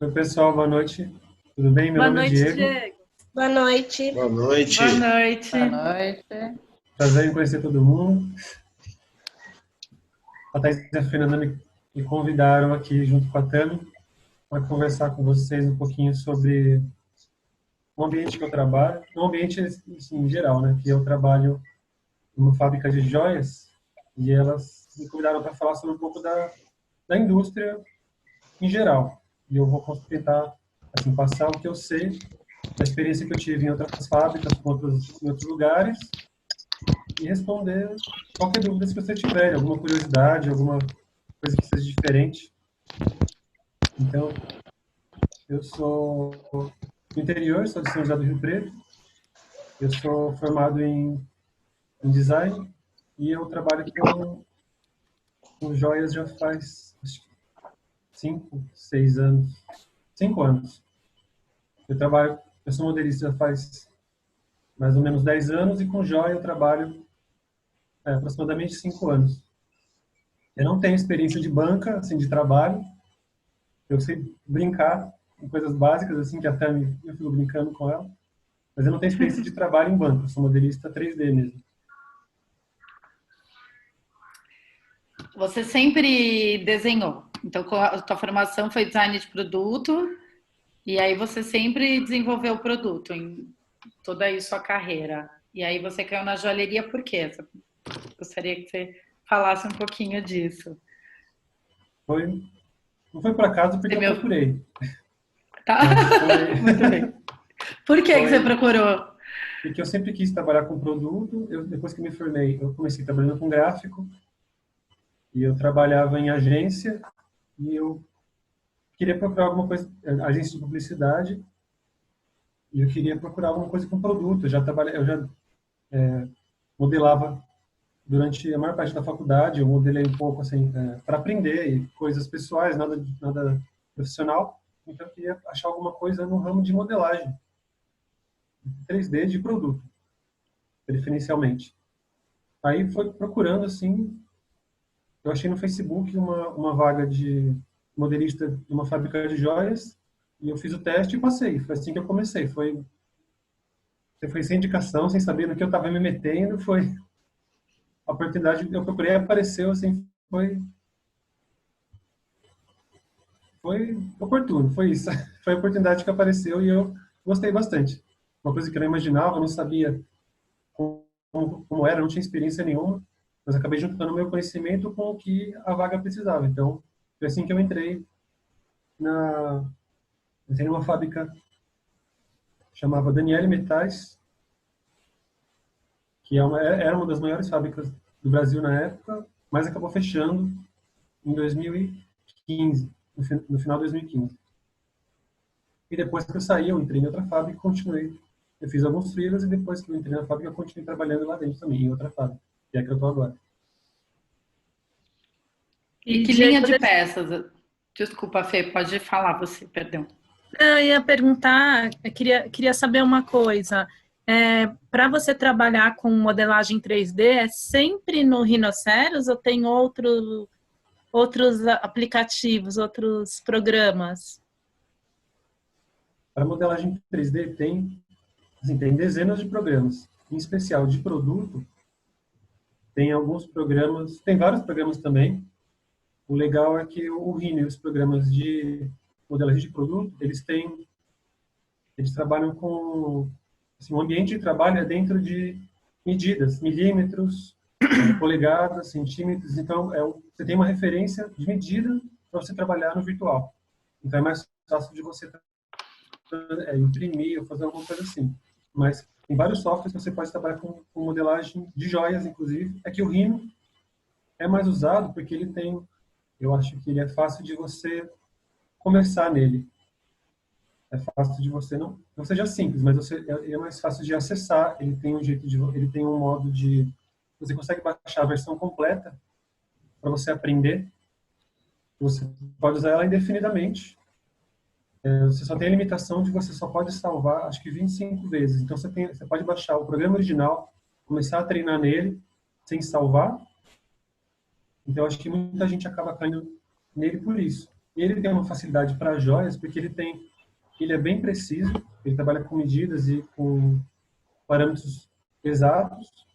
Oi, pessoal, boa noite. Tudo bem? Meu Boa nome é noite, Diego. Diego. Boa noite. Boa noite. Boa noite. Boa noite. Prazer em conhecer todo mundo. A Thais e a Fernanda me convidaram aqui, junto com a Tami, para conversar com vocês um pouquinho sobre o ambiente que eu trabalho, o ambiente assim, em geral, né? Que eu trabalho numa fábrica de joias e elas me convidaram para falar sobre um pouco da indústria em geral. E eu vou tentar assim, passar o que eu sei, a experiência que eu tive em outras fábricas, em outros lugares, e responder qualquer dúvida se você tiver, alguma curiosidade, alguma coisa que seja diferente. Então, eu sou do interior, sou de São José do Rio Preto, eu sou formado em design e eu trabalho com joias já faz acho que 5, 6 anos. 5 anos. Eu sou modelista já faz mais ou menos 10 anos e com joia eu trabalho aproximadamente 5 anos. Eu não tenho experiência de banca, assim, de trabalho. Eu sei brincar com coisas básicas, assim, que até eu fico brincando com ela. Mas eu não tenho experiência de trabalho em banco. Eu sou modelista 3D mesmo. Você sempre desenhou. Então, a tua formação foi design de produto e aí você sempre desenvolveu o produto em toda a sua carreira. E aí você caiu na joalheria por quê? Gostaria que você falasse um pouquinho disso. Não foi por acaso, porque eu procurei. Tá? Muito bem. Por que você procurou? Porque eu sempre quis trabalhar com produto. Depois que me formei, eu comecei trabalhando com gráfico. E eu trabalhava em agência. E eu queria procurar alguma coisa, agência de publicidade. E eu queria procurar alguma coisa com produto. Eu já modelava durante a maior parte da faculdade. Eu modelei um pouco assim para aprender e coisas pessoais, nada profissional. Então eu queria achar alguma coisa no ramo de modelagem 3D de produto, preferencialmente. Aí foi procurando assim, eu achei no Facebook uma vaga de modelista de uma fábrica de joias e eu fiz o teste e passei. Foi assim que eu comecei. Foi sem indicação, sem saber no que eu estava me metendo. Foi a oportunidade que eu procurei, apareceu assim, foi oportuno, foi isso. Foi a oportunidade que apareceu e eu gostei bastante. Uma coisa que eu não imaginava, eu não sabia como era, não tinha experiência nenhuma, mas acabei juntando o meu conhecimento com o que a vaga precisava. Então, foi assim que eu entrei numa fábrica chamava Daniele Metais, que era uma das maiores fábricas do Brasil na época, mas acabou fechando em 2015, no final de 2015. E depois que eu saí, eu entrei em outra fábrica e continuei. Eu fiz alguns freelas e depois que eu entrei na fábrica, eu continuei trabalhando lá dentro também, em outra fábrica, que é a que eu estou agora. E que linha de peças? Desculpa, Fê, pode falar você, perdão. Eu ia perguntar, eu queria saber uma coisa. Para você trabalhar com modelagem 3D, é sempre no Rhinoceros ou tem outros aplicativos, outros programas? Para modelagem 3D tem dezenas de programas. Em especial de produto, tem alguns programas, tem vários programas também. O legal é que o Rhino e os programas de modelagem de produto, eles trabalham com assim, o ambiente de trabalho é dentro de medidas, milímetros, polegadas, centímetros. Então, você tem uma referência de medida para você trabalhar no virtual. Então, é mais fácil de você imprimir ou fazer alguma coisa assim. Mas tem vários softwares que você pode trabalhar com modelagem de joias, inclusive. É que o Rhino é mais usado porque ele tem, eu acho que ele é fácil de você começar nele. É fácil de você, não seja simples, mas ele é mais fácil de acessar. Ele tem ele tem um modo de, você consegue baixar a versão completa para você aprender. Você pode usar ela indefinidamente. Você só tem a limitação de você só pode salvar, acho que 25 vezes. Então você pode baixar o programa original, começar a treinar nele sem salvar. Então acho que muita gente acaba caindo nele por isso. Ele tem uma facilidade para joias, porque ele é bem preciso, ele trabalha com medidas e com parâmetros exatos,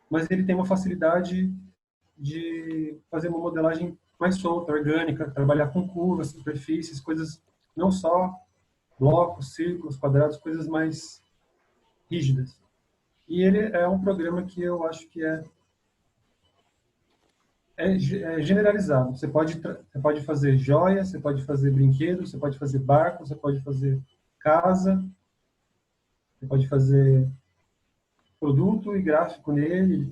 mas ele tem uma facilidade de fazer uma modelagem mais solta, orgânica, trabalhar com curvas, superfícies, coisas, não só blocos, círculos, quadrados, coisas mais rígidas. E ele é um programa que eu acho que é generalizado. Você pode fazer joia, você pode fazer brinquedo, você pode fazer barco, você pode fazer casa, você pode fazer produto e gráfico nele.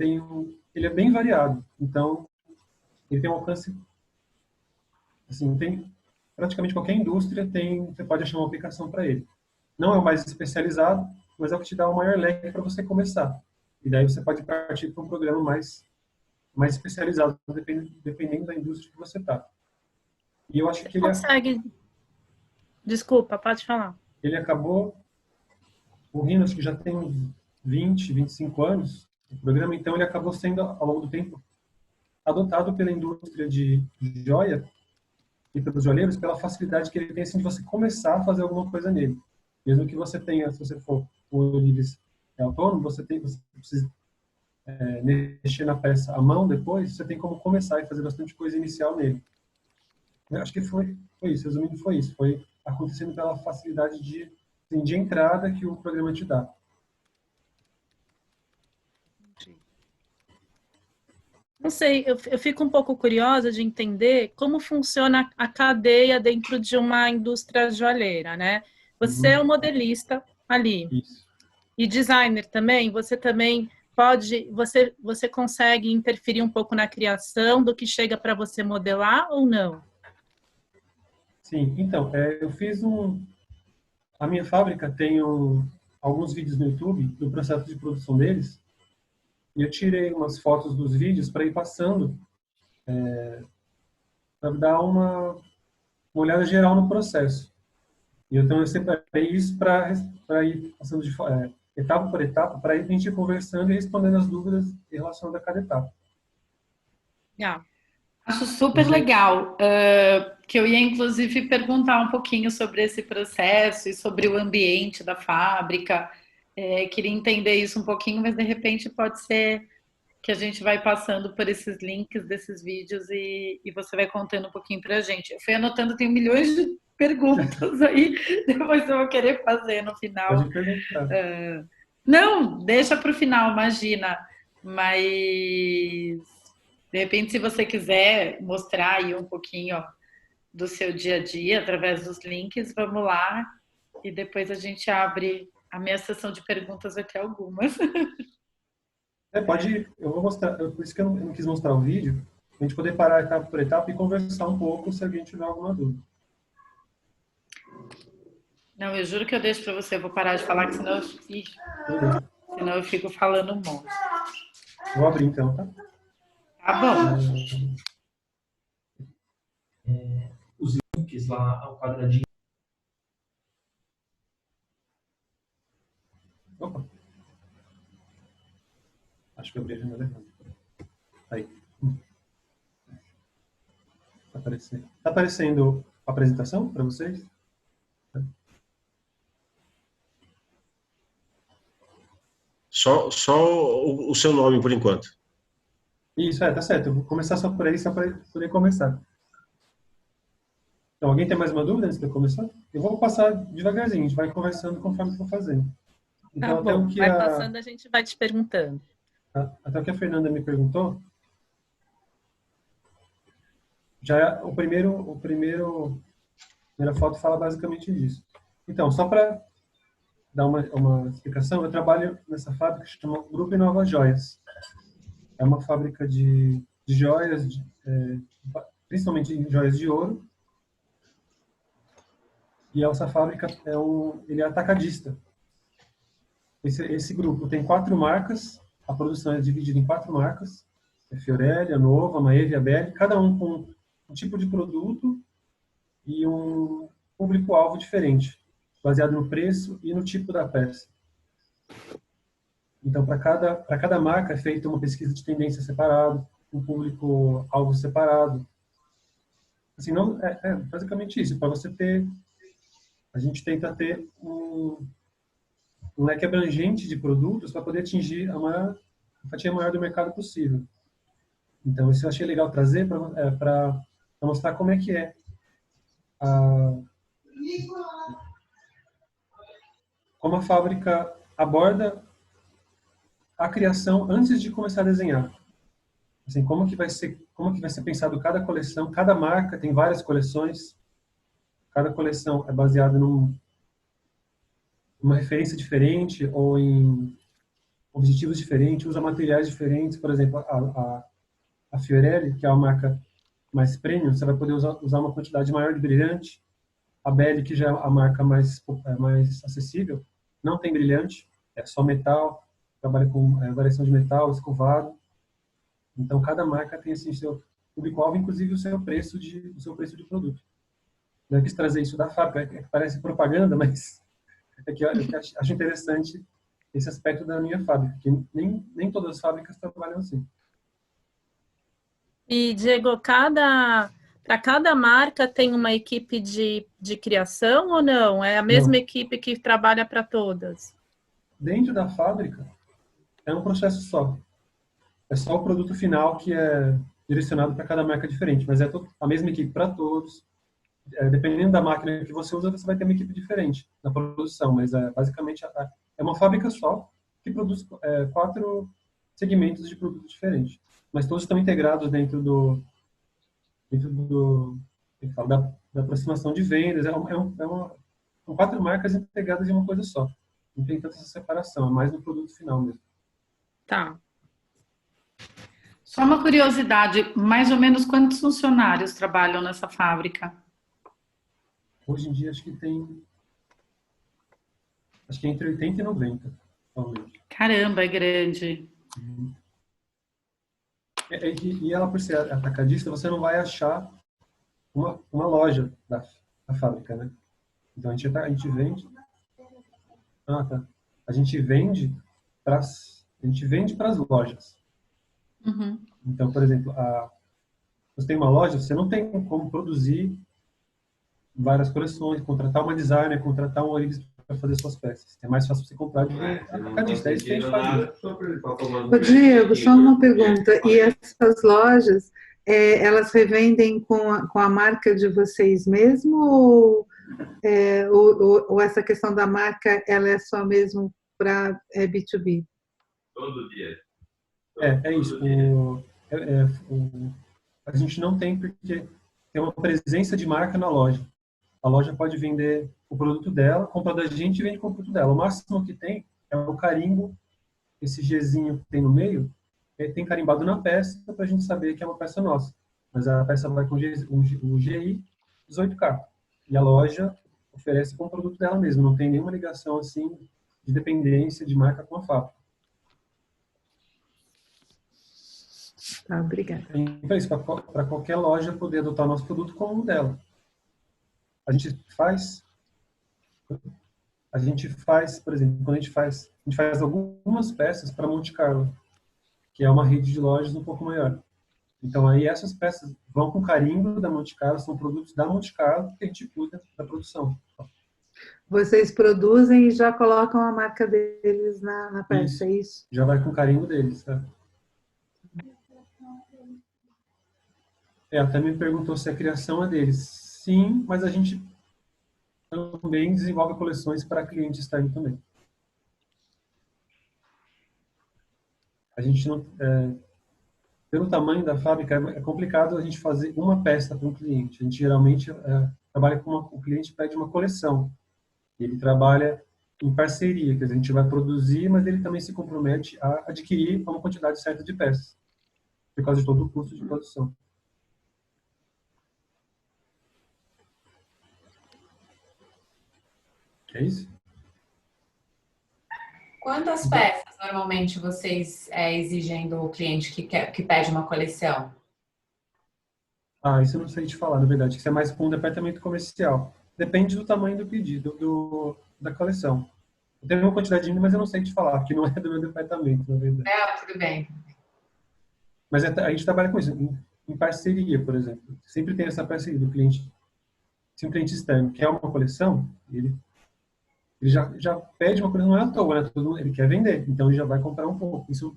Ele é bem variado. Então, ele tem um alcance, assim, tem praticamente qualquer indústria você pode achar uma aplicação para ele. Não é o mais especializado, mas é o que te dá o maior leque para você começar. E daí você pode partir para um programa mais especializado, dependendo da indústria que você está. E eu acho Você que consegue... Desculpa, pode falar. ele acabou, o Rhino acho que já tem uns 20, 25 anos, o programa, então ele acabou sendo, ao longo do tempo, adotado pela indústria de joia e pelos joalheiros pela facilidade que ele tem assim, de você começar a fazer alguma coisa nele. Mesmo que você tenha, se você for o Livres autônomo, você precisa mexer na peça à mão depois, você tem como começar e fazer bastante coisa inicial nele. Eu acho que foi isso, resumindo, foi isso. Foi acontecendo pela facilidade assim, de entrada que o programa te dá. Não sei, eu fico um pouco curiosa de entender como funciona a cadeia dentro de uma indústria joalheira, né? Você é um modelista ali Isso. e designer também, você também pode, você consegue interferir um pouco na criação do que chega para você modelar ou não? Sim, então, a minha fábrica tem alguns vídeos no YouTube do processo de produção deles, e eu tirei umas fotos dos vídeos para ir passando, para dar uma olhada geral no processo. E então eu separei isso para ir passando etapa por etapa, para ir a gente ir conversando e respondendo as dúvidas em relação a cada etapa. Yeah. Acho super legal, que eu ia inclusive perguntar um pouquinho sobre esse processo e sobre o ambiente da fábrica. Queria entender isso um pouquinho, mas de repente pode ser que a gente vai passando por esses links desses vídeos e você vai contando um pouquinho pra gente. Eu fui anotando, tem milhões de perguntas aí, depois eu vou querer fazer no final. Pode perguntar. Não, deixa para o final, imagina. Mas, de repente, se você quiser mostrar aí um pouquinho do seu dia a dia através dos links, vamos lá. E depois a gente abre a minha sessão de perguntas, vai ter algumas. Pode ir. Eu vou mostrar. Por isso que eu não quis mostrar o vídeo, a gente poder parar etapa por etapa e conversar um pouco se alguém tiver alguma dúvida. Não, eu juro que eu deixo para você. Eu vou parar de falar, que senão eu fico falando um monte. Vou abrir então, tá? Tá bom. Os links lá ao quadradinho. Opa. Acho que eu abri a janela errada. Aí. Tá aparecendo a apresentação para vocês? Só o seu nome por enquanto. Isso, tá certo. Eu vou começar só por aí, só para poder começar. Então, alguém tem mais uma dúvida antes de eu começar? Eu vou passar devagarzinho, a gente vai conversando conforme for fazendo. Tá Então, bom, vai passando, a gente vai te perguntando. Até o que a Fernanda me perguntou, já a primeira foto fala basicamente disso. Então, só para dar uma explicação, eu trabalho nessa fábrica que se chama Grupo Inova Joias. É uma fábrica de joias, principalmente de joias de ouro. E essa fábrica ele é atacadista. Esse grupo tem 4 marcas, a produção é dividida em 4 marcas, Fiorelli, Nova, Maeve e Abelli, cada um com um tipo de produto e um público-alvo diferente, baseado no preço e no tipo da peça. Então, para cada marca é feita uma pesquisa de tendência separada, um público-alvo separado. Assim, não, é basicamente isso. Para você ter, a gente tenta ter um leque abrangente de produtos para poder atingir a fatia maior do mercado possível. Então, isso eu achei legal trazer para mostrar como é que é como a fábrica aborda a criação antes de começar a desenhar. Assim, como que vai ser pensado cada coleção, cada marca tem várias coleções, cada coleção é baseada numa referência diferente ou em objetivos diferentes, usa materiais diferentes. Por exemplo, a Fiorelli, que é uma marca mais premium, você vai poder usar uma quantidade maior de brilhante. A Belli, que já é a marca mais acessível, não tem brilhante, é só metal, trabalha com variação de metal, escovado. Então, cada marca tem assim, seu público-alvo, inclusive o seu preço de produto. Eu quis trazer isso da fábrica, que parece propaganda, mas é que eu acho interessante esse aspecto da minha fábrica, que nem todas as fábricas trabalham assim. E, Diego, para cada marca tem uma equipe de criação ou não? É a mesma Não. equipe que trabalha para todas? Dentro da fábrica, é um processo só. É só o produto final que é direcionado para cada marca diferente, mas é a mesma equipe para todos. Dependendo da máquina que você usa, você vai ter uma equipe diferente na produção, mas basicamente é uma fábrica só que produz 4 segmentos de produtos diferentes, mas todos estão integrados dentro da aproximação de vendas. São 4 marcas integradas em uma coisa só. Não tem tanta essa separação, é mais no produto final mesmo. Tá. Só uma curiosidade, mais ou menos quantos funcionários trabalham nessa fábrica? Hoje em dia acho que entre 80 e 90, atualmente. Caramba, é grande. E ela, por ser atacadista, você não vai achar uma loja da fábrica, né? Então a gente vende. Ah, tá. A gente vende para as lojas. Uhum. Então, por exemplo, você tem uma loja, você não tem como produzir várias coleções, contratar uma designer, contratar um origem para fazer suas peças. É mais fácil você comprar de atacadista. É isso que a gente faz. Ô, Diego, só uma pergunta. E essas lojas, elas revendem com a marca de vocês mesmo? Ou essa questão da marca, ela é só mesmo para B2B? Todo dia. É isso. A gente não tem, porque tem uma presença de marca na loja. A loja pode vender o produto dela, compra da gente e vende com o produto dela. O máximo que tem é o carimbo, esse Gzinho que tem no meio, tem carimbado na peça para a gente saber que é uma peça nossa. Mas a peça vai com o GI 18K. E a loja oferece com o produto dela mesmo. Não tem nenhuma ligação assim de dependência de marca com a fábrica. Tá, obrigada. Então, isso para qualquer loja poder adotar o nosso produto como o dela. A gente faz, por exemplo, quando a gente faz algumas peças para Monte Carlo, que é uma rede de lojas um pouco maior. Então, aí essas peças vão com carimbo da Monte Carlo, são produtos da Monte Carlo que a gente cuida da produção. Vocês produzem e já colocam a marca deles na peça, é isso? Já vai com carimbo deles, tá? Até me perguntou se a criação é deles. Sim, mas a gente também desenvolve coleções para cliente externo também. A gente não... pelo tamanho da fábrica, é complicado a gente fazer uma peça para um cliente. A gente geralmente trabalha com o cliente pede uma coleção. Ele trabalha em parceria, quer dizer, a gente vai produzir, mas ele também se compromete a adquirir uma quantidade certa de peças, por causa de todo o custo de produção. É isso? Quantas peças normalmente vocês exigem do cliente que pede uma coleção? Isso eu não sei te falar, na verdade. Isso é mais com o departamento comercial. Depende do tamanho do pedido, da coleção. Eu tenho uma quantidade de mas eu não sei te falar, porque não é do meu departamento, na verdade. Tudo bem. Mas a gente trabalha com isso. em parceria, por exemplo. Sempre tem essa parceria do cliente. Se um cliente externo quer uma coleção, ele já pede uma coisa, não é à toa, né? Ele quer vender, então ele já vai comprar um pouco. Isso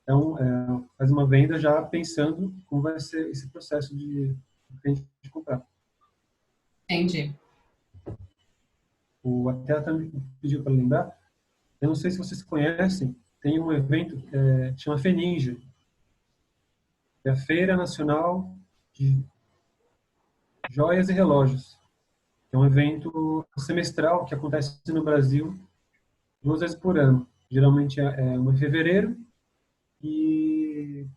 então, faz uma venda já pensando como vai ser esse processo de cliente comprar. Entendi. Até ela também pediu para lembrar, eu não sei se vocês conhecem, tem um evento que chama FENINJA, que é a Feira Nacional de Joias e Relógios. É um evento semestral que acontece no Brasil 2 vezes por ano. Geralmente é uma em fevereiro e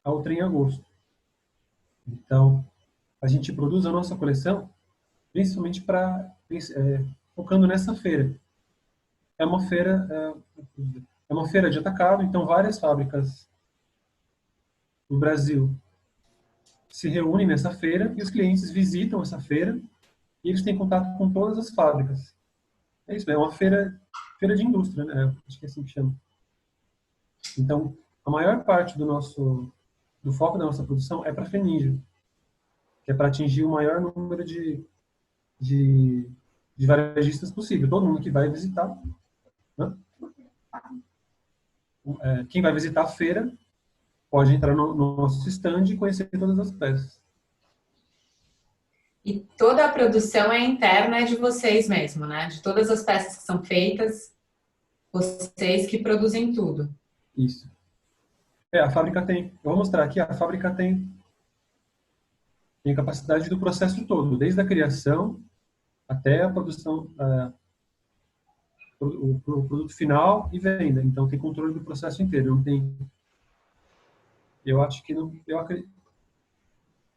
a outra em agosto. Então, a gente produz a nossa coleção principalmente focando nessa feira. É uma feira, é uma feira de atacado, então várias fábricas do Brasil se reúnem nessa feira e os clientes visitam essa feira e eles têm contato com todas as fábricas. É isso, é uma feira de indústria, né? Acho que é assim que chama. Então, a maior parte do foco da nossa produção é para a FENINJA, que é para atingir o maior número de varejistas possível. Todo mundo que vai visitar, né? Quem vai visitar a feira pode entrar no nosso stand e conhecer todas as peças. E toda a produção é interna, é de vocês mesmo, né? De todas as peças que são feitas, vocês que produzem tudo. Isso. A fábrica tem, eu vou mostrar aqui, a fábrica tem capacidade do processo todo, desde a criação até a produção, o produto final e venda. Então tem controle do processo inteiro. Não tem, eu acho que não,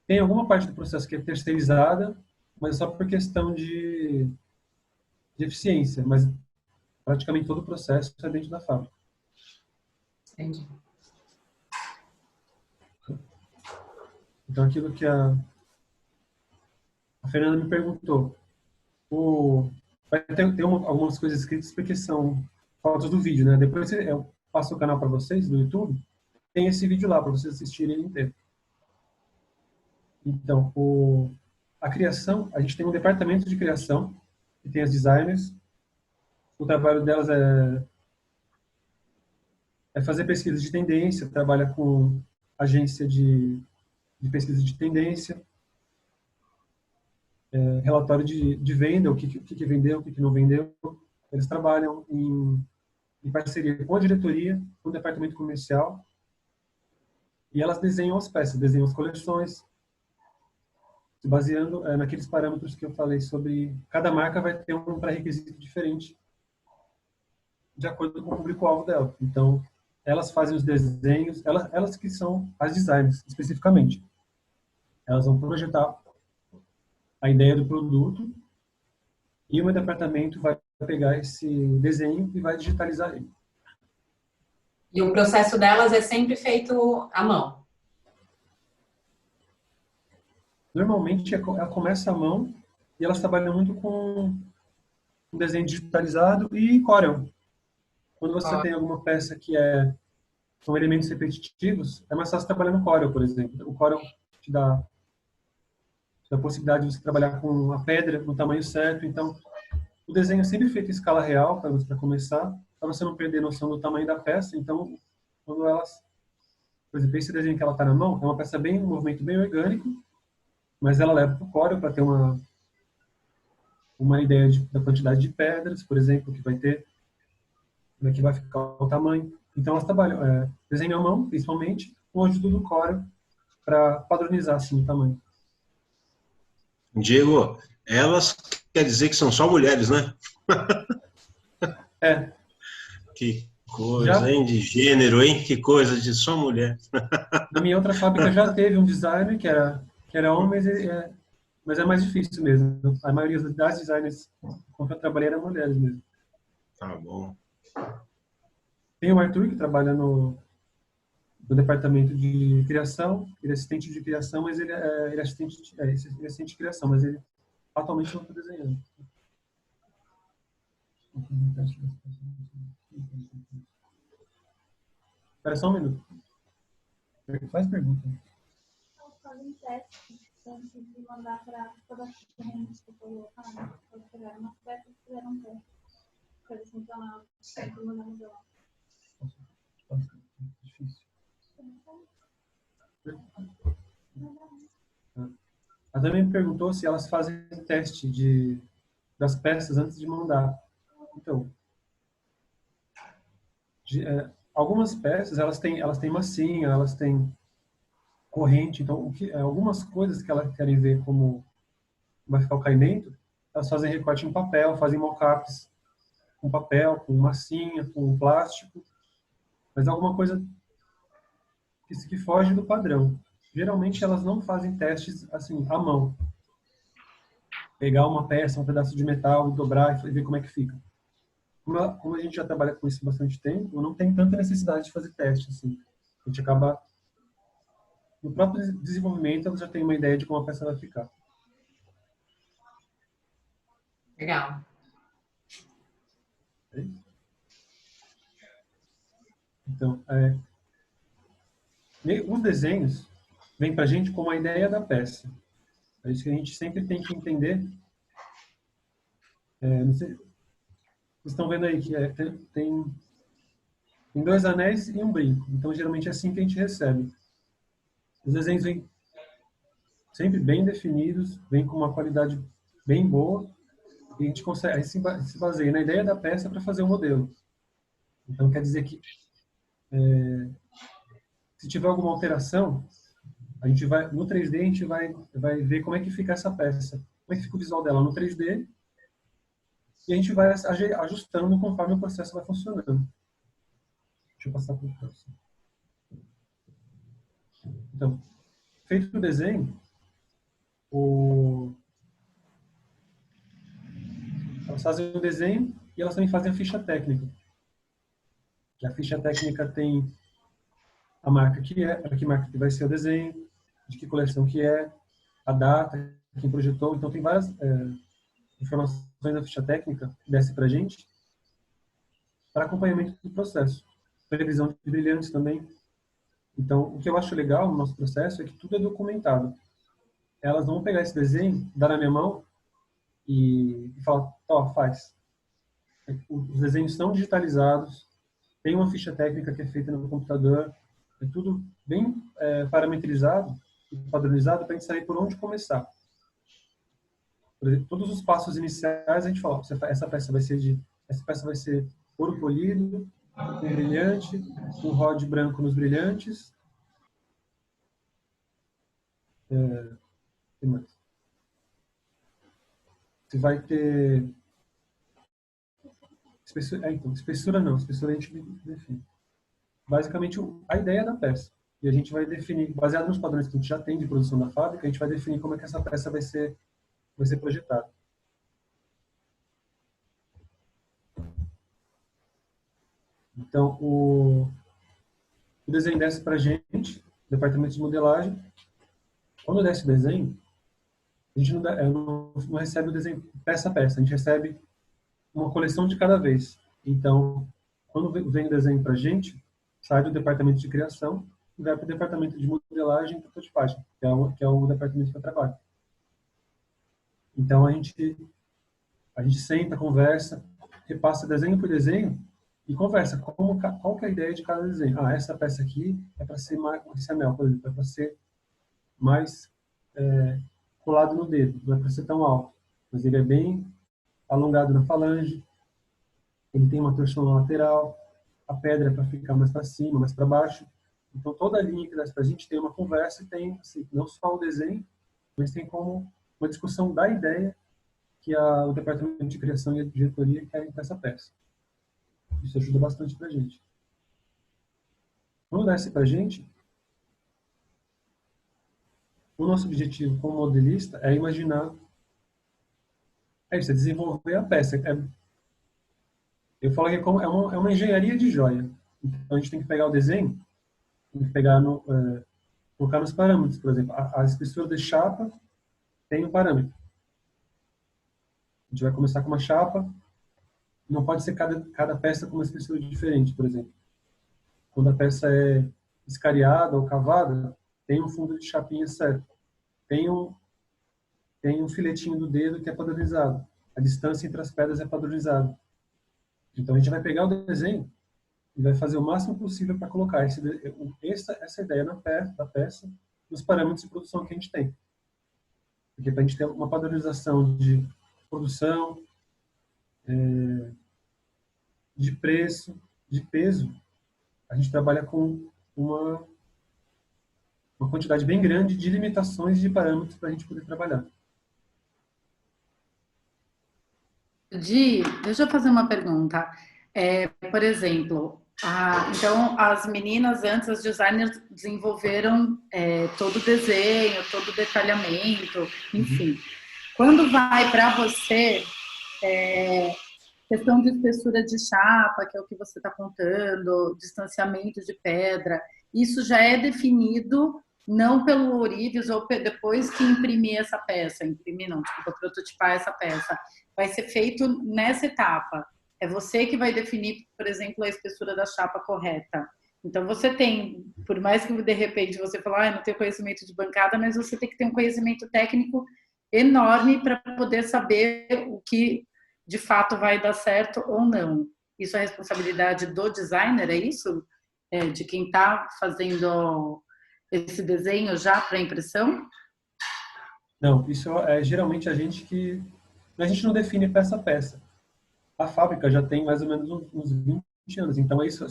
tem alguma parte do processo que é terceirizada, mas só por questão de eficiência, mas praticamente todo o processo é dentro da fábrica. Entendi. Então aquilo que a Fernanda me perguntou, vai ter algumas coisas escritas porque são fotos do vídeo, né? Depois eu passo o canal para vocês do YouTube, tem esse vídeo lá para vocês assistirem ele inteiro. Então, a criação, a gente tem um departamento de criação que tem as designers. O trabalho delas é fazer pesquisa de tendência, trabalha com agência de pesquisa de tendência, relatório de venda, o que vendeu, o que não vendeu. Eles trabalham em parceria com a diretoria, com o departamento comercial, e elas desenham as peças, desenham as coleções, se baseando naqueles parâmetros que eu falei sobre... Cada marca vai ter um pré-requisito diferente, de acordo com o público-alvo dela. Então, elas fazem os desenhos, elas que são as designers, especificamente. Elas vão projetar a ideia do produto e o meu departamento vai pegar esse desenho e vai digitalizar ele. E o processo delas é sempre feito à mão? Normalmente, ela começa à mão e elas trabalham muito com desenho digitalizado e Corel. Quando você tem alguma peça que são elementos repetitivos, é mais fácil trabalhar no Corel, por exemplo. O Corel te dá a possibilidade de você trabalhar com a pedra no tamanho certo. Então, o desenho é sempre feito em escala real, para começar, para você não perder noção do tamanho da peça. Então, quando elas... Por exemplo, esse desenho que ela está na mão, é uma peça um movimento bem orgânico, mas ela leva para o Corel para ter uma ideia da quantidade de pedras, por exemplo, que vai ter, como é que vai ficar o tamanho. Então, elas trabalham, desenham à mão, principalmente, com a ajuda do Corel, para padronizar assim, o tamanho. Diego, elas quer dizer que são só mulheres, né? Que coisa, hein? De gênero, hein? Que coisa de só mulher. Na minha outra fábrica já teve um designer que era homem, mas é mais difícil mesmo. A maioria das designers com que eu trabalhei eram mulheres mesmo. Tá bom. Tem o Arthur, que trabalha no departamento de criação, ele é assistente de criação, mas ele é assistente de criação, mas ele atualmente não está desenhando. Espera só um minuto. Faz pergunta. fazem teste antes de mandar para todas as ferramentas que eu colocar. Eles pegaram umas peças e fizeram um teste. Para ver se funcionava. Para mandar no celular. Difícil. Ela também me perguntou se elas fazem teste das peças antes de mandar. Então, algumas peças elas têm massinha, elas têm corrente. Então, algumas coisas que elas querem ver como vai ficar o caimento, elas fazem recorte em papel, fazem mockups com papel, com massinha, com plástico, mas alguma coisa que foge do padrão. Geralmente elas não fazem testes assim à mão. Pegar uma peça, um pedaço de metal, dobrar e ver como é que fica. Como a gente já trabalha com isso há bastante tempo, não tem tanta necessidade de fazer teste assim. A gente acaba no próprio desenvolvimento, elas já têm uma ideia de como a peça vai ficar. Legal. Então, os desenhos vêm para a gente com a ideia da peça. É isso que a gente sempre tem que entender. Não sei, vocês estão vendo aí que tem 2 anéis e um brinco. Então, geralmente é assim que a gente recebe. Os desenhos vêm sempre bem definidos, vêm com uma qualidade bem boa, e a gente consegue, se baseia na ideia da peça para fazer o modelo. Então, quer dizer que se tiver alguma alteração, a gente vai, no 3D, a gente vai ver como é que fica essa peça, como é que fica o visual dela no 3D, e a gente vai ajustando conforme o processo vai funcionando. Deixa eu passar para o próximo. Então, feito o desenho, elas fazem o desenho e elas também fazem a ficha técnica. Que a ficha técnica tem a marca para que marca que vai ser o desenho, de que coleção que é, a data, quem projetou. Então tem várias informações da ficha técnica que desce para a gente para acompanhamento do processo. Previsão de brilhantes também. Então, o que eu acho legal no nosso processo é que tudo é documentado. Elas não vão pegar esse desenho, dar na minha mão e falar, faz. Os desenhos são digitalizados, tem uma ficha técnica que é feita no computador, é tudo bem parametrizado e padronizado para a gente saber por onde começar. Por exemplo, todos os passos iniciais a gente fala, essa peça vai ser ouro polido, com brilhante, com rod branco nos brilhantes. Que mais? Você vai ter espessura, espessura não, espessura a gente define. Basicamente a ideia da peça. E a gente vai definir, baseado nos padrões que a gente já tem de produção da fábrica, a gente vai definir como é que essa peça vai ser projetada. Então, o desenho desce para a gente, departamento de modelagem. Quando desce o desenho, a gente não recebe o desenho peça a peça, a gente recebe uma coleção de cada vez. Então, quando vem o desenho para a gente, sai do departamento de criação e vai para o departamento de modelagem e prototipagem, que é o departamento que eu trabalho. Então, a gente senta, conversa, repassa desenho por desenho e conversa qual que é a ideia de cada desenho. Essa peça aqui é para ser mais, esse anel, por exemplo, é para ser mais colado no dedo, não é para ser tão alto, mas ele é bem alongado na falange, ele tem uma torção na lateral, a pedra é para ficar mais para cima, mais para baixo. Então, toda a linha que dá para a gente tem uma conversa e tem, assim, não só o desenho, mas tem como uma discussão da ideia que o departamento de criação e a diretoria querem para essa peça. Isso ajuda bastante para a gente. Quando desce para a gente, o nosso objetivo como modelista é imaginar, desenvolver a peça. Eu falo que é uma engenharia de joia. Então, a gente tem que pegar o desenho, tem que pegar colocar nos parâmetros. Por exemplo, a espessura de chapa tem um parâmetro. A gente vai começar com uma chapa, não pode ser cada peça com uma espessura diferente, por exemplo. Quando a peça é escariada ou cavada, tem um fundo de chapinha certo, tem um filetinho do dedo que é padronizado, a distância entre as pedras é padronizada. Então a gente vai pegar o desenho e vai fazer o máximo possível para colocar essa ideia da peça nos parâmetros de produção que a gente tem. Porque para a gente ter uma padronização de produção, de preço, de peso, a gente trabalha com uma quantidade bem grande de limitações de parâmetros para a gente poder trabalhar. Deixa eu fazer uma pergunta. Por exemplo, então as meninas antes, as designers, desenvolveram todo o desenho, todo o detalhamento, enfim. Quando vai para você, questão de espessura de chapa, que é o que você está contando, distanciamento de pedra, isso já é definido não pelo ourives ou depois que imprimir essa peça, prototipar essa peça, vai ser feito nessa etapa. É você que vai definir, por exemplo, a espessura da chapa correta. Então você tem, por mais que de repente você fale, não tenho conhecimento de bancada, mas você tem que ter um conhecimento técnico enorme para poder saber o que de fato vai dar certo ou não. Isso é responsabilidade do designer, é isso? De quem está fazendo esse desenho já para impressão? Não, isso é geralmente a gente não define peça a peça. A fábrica já tem mais ou menos uns 20 anos, então isso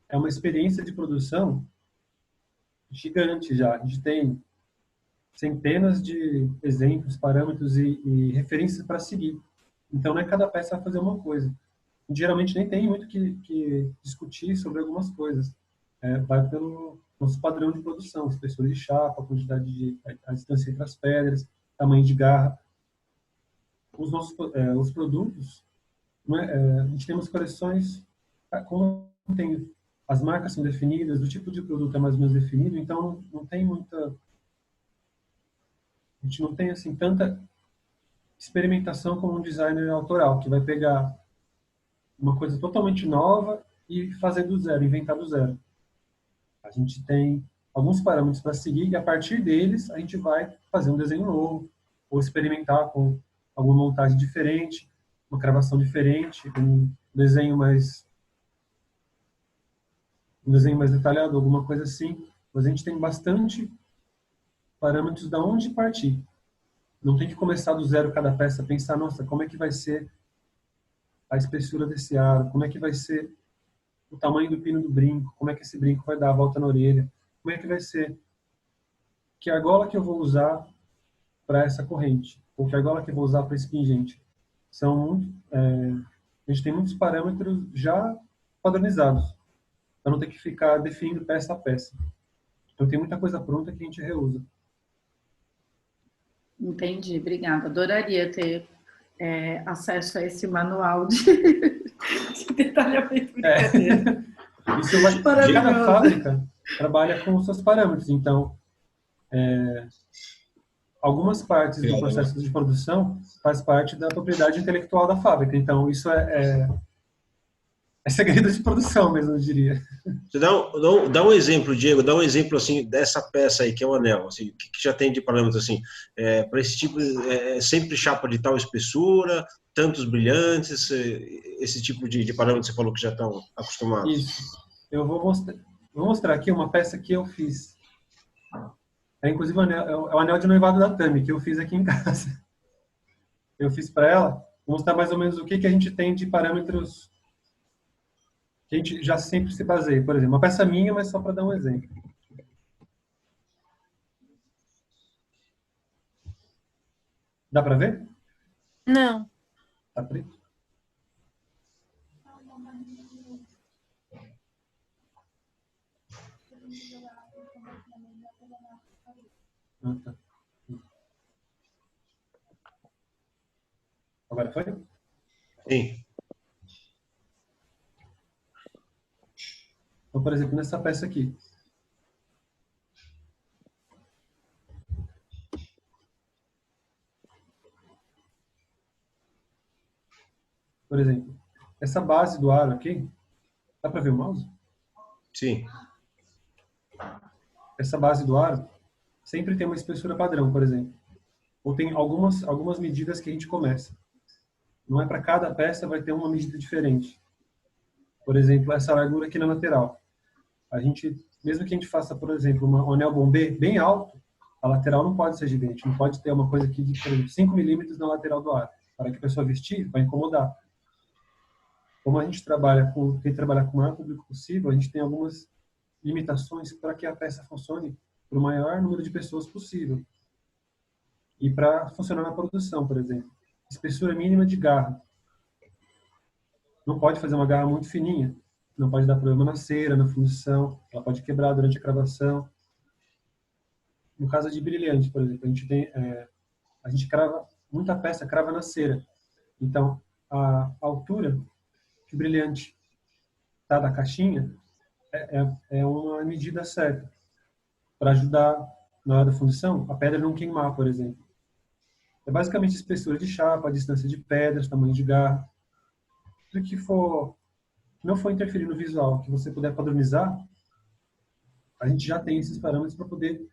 é uma experiência de produção gigante já. A gente tem centenas de exemplos, parâmetros e referências para seguir. Então, não é cada peça vai fazer uma coisa. Geralmente nem tem muito que discutir sobre algumas coisas. Vai pelo nosso padrão de produção, espessura de chapa, a distância entre as pedras, tamanho de garra. Os produtos, a gente tem umas coleções, como as marcas são definidas, o tipo de produto é mais ou menos definido, então não tem muita... A gente não tem assim tanta experimentação como um designer autoral, que vai pegar uma coisa totalmente nova e fazer do zero, inventar do zero. A gente tem alguns parâmetros para seguir e a partir deles a gente vai fazer um desenho novo ou experimentar com alguma montagem diferente, uma cravação diferente, um desenho mais detalhado, alguma coisa assim. Mas a gente tem bastante parâmetros de onde partir. Não tem que começar do zero cada peça, pensar, nossa, como é que vai ser a espessura desse aro, como é que vai ser o tamanho do pino do brinco, como é que esse brinco vai dar a volta na orelha, como é que vai ser que argola que eu vou usar para essa corrente, ou que argola que eu vou usar para esse pingente. A gente tem muitos parâmetros já padronizados, para não ter que ficar definindo peça a peça. Então tem muita coisa pronta que a gente reusa. Entendi, obrigada. Adoraria ter acesso a esse manual de detalhamento. Cada fábrica trabalha com os seus parâmetros. Então, algumas partes do processo de produção faz parte da propriedade intelectual da fábrica. Então, isso é segredo de produção mesmo, eu diria. Você dá um exemplo, Diego, dá um exemplo assim dessa peça aí, que é o anel, assim, o que já tem de parâmetros assim, para esse tipo, sempre chapa de tal espessura, tantos brilhantes, esse tipo de parâmetros você falou que já estão acostumados. Isso. Eu vou mostrar aqui uma peça que eu fiz. Inclusive o anel de noivado da Tami, que eu fiz aqui em casa. Eu fiz para ela, vou mostrar mais ou menos o que a gente tem de parâmetros que a gente já sempre se baseia. Por exemplo, uma peça minha, mas só para dar um exemplo. Dá para ver? Não. Tá preto? Tá. Agora foi? Sim. Então, por exemplo, nessa peça aqui. Por exemplo, essa base do aro aqui, dá para ver o mouse? Sim. Essa base do aro, sempre tem uma espessura padrão, por exemplo. Ou tem algumas medidas que a gente começa. Não é para cada peça vai ter uma medida diferente. Por exemplo, essa largura aqui na lateral. Mesmo que a gente faça, por exemplo, um anel bombê bem alto, a lateral não pode ser gigante. Não pode ter uma coisa aqui de, por exemplo, 5 milímetros na lateral do arco. Para que a pessoa vestir, vai incomodar. Como a gente tem que trabalhar com o maior público possível, a gente tem algumas limitações para que a peça funcione para o maior número de pessoas possível. E para funcionar na produção, por exemplo. Espessura mínima de garra. Não pode fazer uma garra muito fininha. Não pode dar problema na cera, na fundição. Ela pode quebrar durante a cravação. No caso de brilhante, por exemplo, a gente crava, muita peça crava na cera. Então, a altura que o brilhante está da caixinha é uma medida certa para ajudar na hora da fundição a pedra não queimar, por exemplo. É basicamente espessura de chapa, a distância de pedras, tamanho de garra. Tudo que não for interferir no visual, que você puder padronizar, a gente já tem esses parâmetros para poder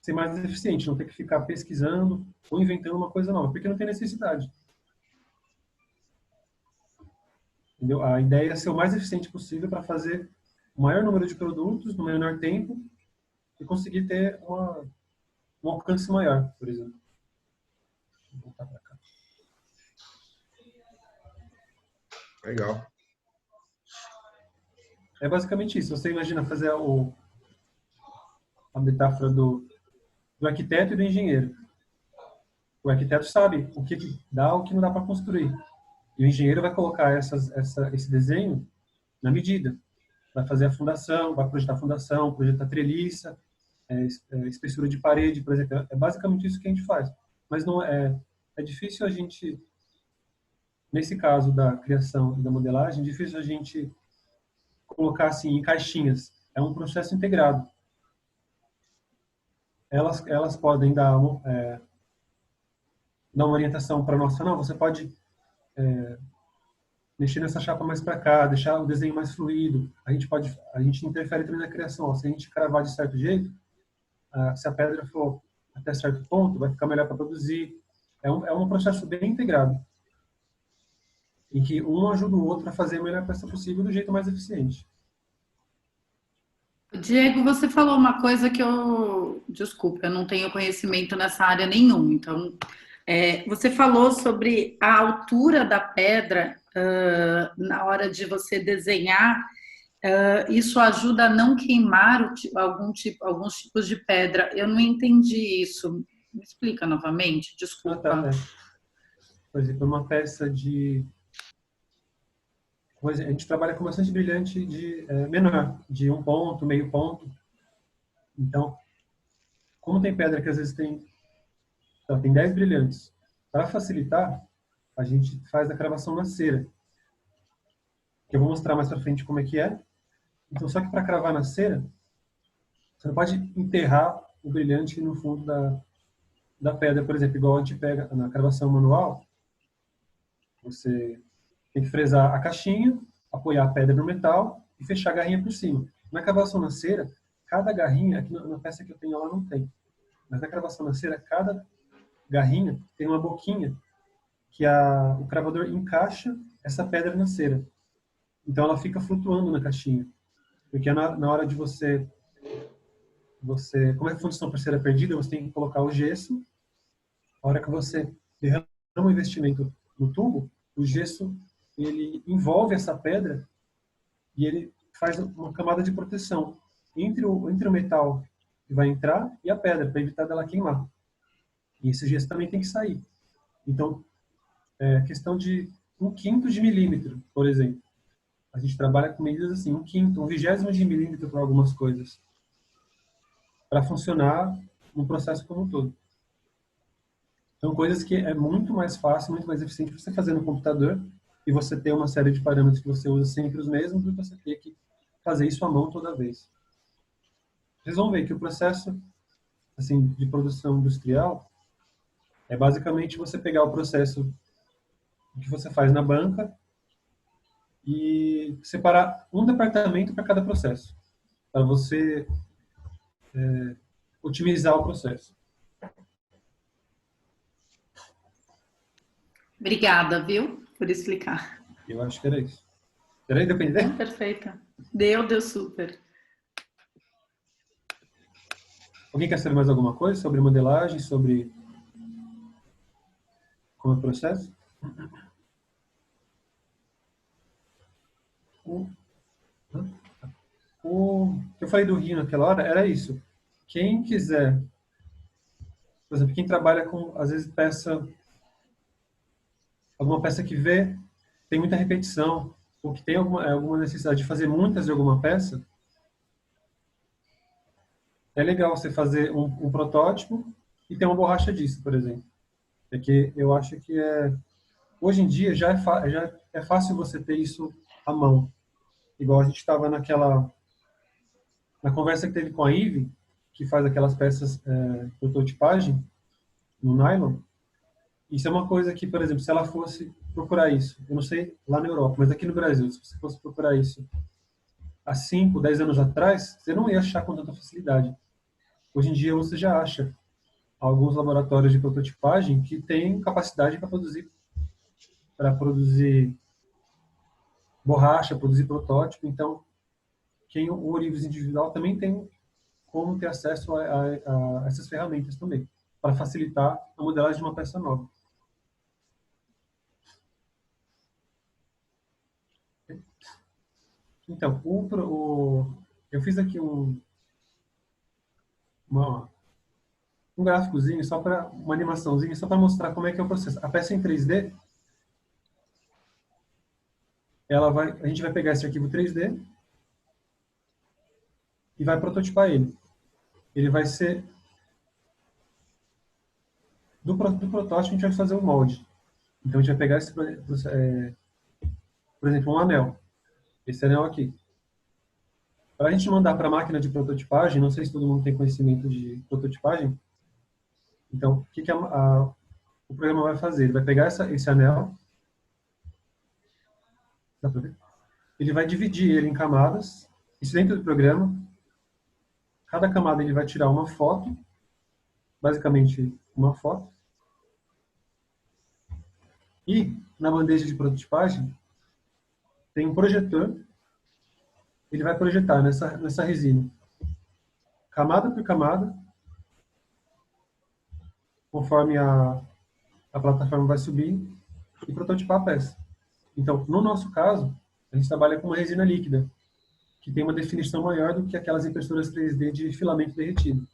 ser mais eficiente, não ter que ficar pesquisando ou inventando uma coisa nova, porque não tem necessidade. Entendeu? A ideia é ser o mais eficiente possível para fazer o maior número de produtos no menor tempo e conseguir ter um alcance maior, por exemplo. Vou voltar para cá. Legal. É basicamente isso. Você imagina fazer a metáfora do arquiteto e do engenheiro. O arquiteto sabe o que dá, o que não dá para construir. E o engenheiro vai colocar esse desenho na medida. Vai fazer a fundação, vai projetar a fundação, projetar a treliça, espessura de parede, por exemplo. É basicamente isso que a gente faz. Mas não é difícil a gente, nesse caso da criação e da modelagem, é difícil a gente colocar assim em caixinhas. É um processo integrado. Elas podem dar uma orientação para nós. Não, você pode mexer nessa chapa mais para cá, deixar o desenho mais fluido. A gente interfere também na criação. Ó, se a gente cravar de certo jeito, se a pedra for até certo ponto, vai ficar melhor para produzir. É um processo bem integrado, em que um ajuda o outro a fazer a melhor peça possível do jeito mais eficiente. Diego, você falou uma coisa que desculpa, eu não tenho conhecimento nessa área nenhum. Então, você falou sobre a altura da pedra na hora de você desenhar. Isso ajuda a não queimar alguns tipos de pedra. Eu não entendi isso. Me explica novamente, desculpa. Por exemplo, uma peça a gente trabalha com bastante brilhante menor, de 1 ponto, meio ponto. Então, como tem pedra que às vezes tem 10 brilhantes, para facilitar, a gente faz a cravação na cera. Que eu vou mostrar mais para frente como é que é. Então, só que para cravar na cera, você não pode enterrar o brilhante no fundo da pedra, por exemplo, igual a gente pega na cravação manual. Você tem que fresar a caixinha, apoiar a pedra no metal e fechar a garrinha por cima. Na cravação na cera, cada garrinha, aqui na peça que eu tenho ela não tem, mas na cravação na cera, cada garrinha tem uma boquinha que o cravador encaixa essa pedra na cera. Então ela fica flutuando na caixinha. Porque na hora de você como é que fundição por cera perdida, você tem que colocar o gesso. A hora que você derrama o investimento no tubo, o gesso ele envolve essa pedra e ele faz uma camada de proteção entre o metal que vai entrar e a pedra, para evitar dela queimar. E esse gesso também tem que sair. Então, questão de 1/5 de milímetro, por exemplo. A gente trabalha com medidas assim, 1/5, 1/20 de milímetro para algumas coisas, para funcionar no processo como um todo. São coisas que é muito mais fácil, muito mais eficiente você fazer no computador e você ter uma série de parâmetros que você usa sempre os mesmos do que você ter que fazer isso à mão toda vez. Vocês vão ver que o processo assim, de produção industrial é basicamente você pegar o processo que você faz na banca e separar um departamento para cada processo, para você otimizar o processo. Obrigada, viu, por explicar. Eu acho que era isso. Era independente? Perfeita. Deu super. Alguém quer saber mais alguma coisa sobre modelagem, sobre como é o processo? O que eu falei do Rio naquela hora era isso. Quem quiser, por exemplo, quem trabalha com, às vezes, alguma peça que tem muita repetição, ou que tem alguma necessidade de fazer muitas de alguma peça, é legal você fazer um protótipo e ter uma borracha disso, por exemplo. Porque eu acho que hoje em dia já é fácil você ter isso à mão. Igual a gente estava na conversa que teve com a Ive, que faz aquelas peças prototipagem no nylon. Isso é uma coisa que, por exemplo, se ela fosse procurar isso, eu não sei lá na Europa, mas aqui no Brasil, se você fosse procurar isso há 5, 10 anos atrás, você não ia achar com tanta facilidade. Hoje em dia você já acha alguns laboratórios de prototipagem que têm capacidade para produzir borracha, produzir protótipo. Então, quem o ourives individual também tem como ter acesso a essas ferramentas também, para facilitar a modelagem de uma peça nova. Então, eu fiz aqui um gráficozinho, uma animaçãozinha, só para mostrar como é que é o processo. A peça em 3D, a gente vai pegar esse arquivo 3D e vai prototipar ele. Ele vai ser... Do protótipo, a gente vai fazer um molde. Então, a gente vai pegar, por exemplo, um anel. Esse anel aqui. Para a gente mandar para a máquina de prototipagem, não sei se todo mundo tem conhecimento de prototipagem, então, o que o programa vai fazer? Ele vai pegar esse anel, dá para ver? Ele vai dividir ele em camadas, isso dentro do programa. Cada camada ele vai tirar uma foto, basicamente uma foto. E na bandeja de prototipagem tem um projetor. Ele vai projetar nessa resina, camada por camada, conforme a plataforma vai subir, e prototipar a peça. Então, no nosso caso, a gente trabalha com uma resina líquida, que tem uma definição maior do que aquelas impressoras 3D de filamento derretido.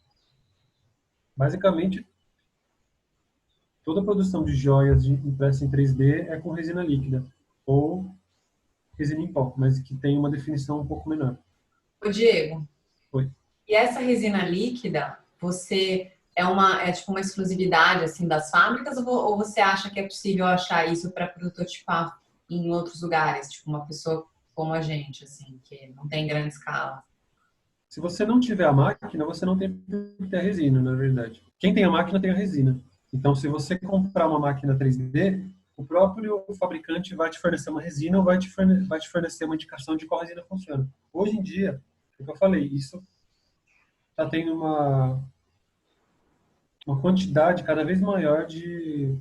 Basicamente, toda a produção de joias impressa em 3D é com resina líquida, ou resina em pó, mas que tem uma definição um pouco menor. Ô, Diego. Oi. E essa resina líquida, é tipo uma exclusividade assim das fábricas, ou você acha que é possível achar isso para prototipar em outros lugares, tipo uma pessoa como a gente, assim, que não tem grande escala? Se você não tiver a máquina, você não tem que ter a resina, na verdade. Quem tem a máquina tem a resina. Então, se você comprar uma máquina 3D, o próprio fabricante vai te fornecer uma resina ou vai te fornecer uma indicação de qual resina funciona. Hoje em dia, é o que eu falei, isso está tendo uma quantidade cada vez maior de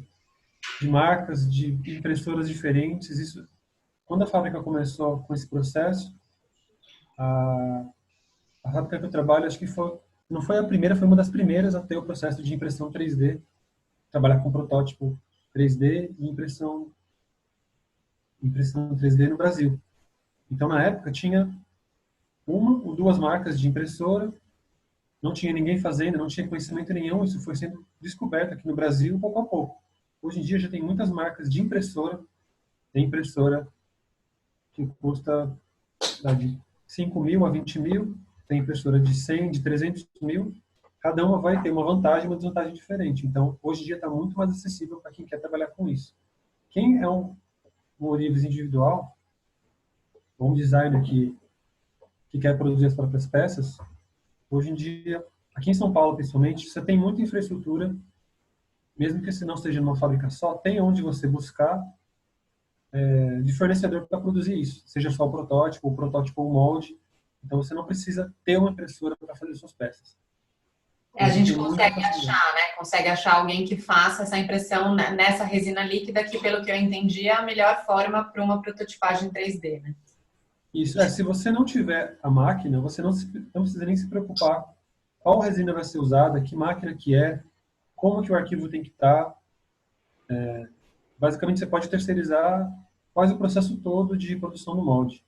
marcas, de impressoras diferentes. Isso, quando a fábrica começou com esse processo, a fábrica que eu trabalho, acho que não foi a primeira, foi uma das primeiras a ter o processo de impressão 3D, trabalhar com protótipo 3D e impressão 3D no Brasil. Então, na época, tinha uma ou duas marcas de impressora, não tinha ninguém fazendo, não tinha conhecimento nenhum, isso foi sendo descoberto aqui no Brasil pouco a pouco. Hoje em dia já tem muitas marcas de impressora, tem impressora que custa de 5 mil a 20 mil, tem impressora de 100, de 300 mil, cada uma vai ter uma vantagem e uma desvantagem diferente. Então, hoje em dia está muito mais acessível para quem quer trabalhar com isso. Quem é um ourives individual, ou um designer que quer produzir as próprias peças, hoje em dia, aqui em São Paulo principalmente, você tem muita infraestrutura, mesmo que você não esteja numa fábrica só, tem onde você buscar de fornecedor para produzir isso, seja só o protótipo ou o molde. Então você não precisa ter uma impressora para fazer suas peças. A gente consegue achar, né? Consegue achar alguém que faça essa impressão nessa resina líquida, que, pelo que eu entendi, é a melhor forma para uma prototipagem 3D, né? Isso, se você não tiver a máquina, você não precisa nem se preocupar qual resina vai ser usada, que máquina que é, como que o arquivo tem que estar. Basicamente, você pode terceirizar quase o processo todo de produção do molde.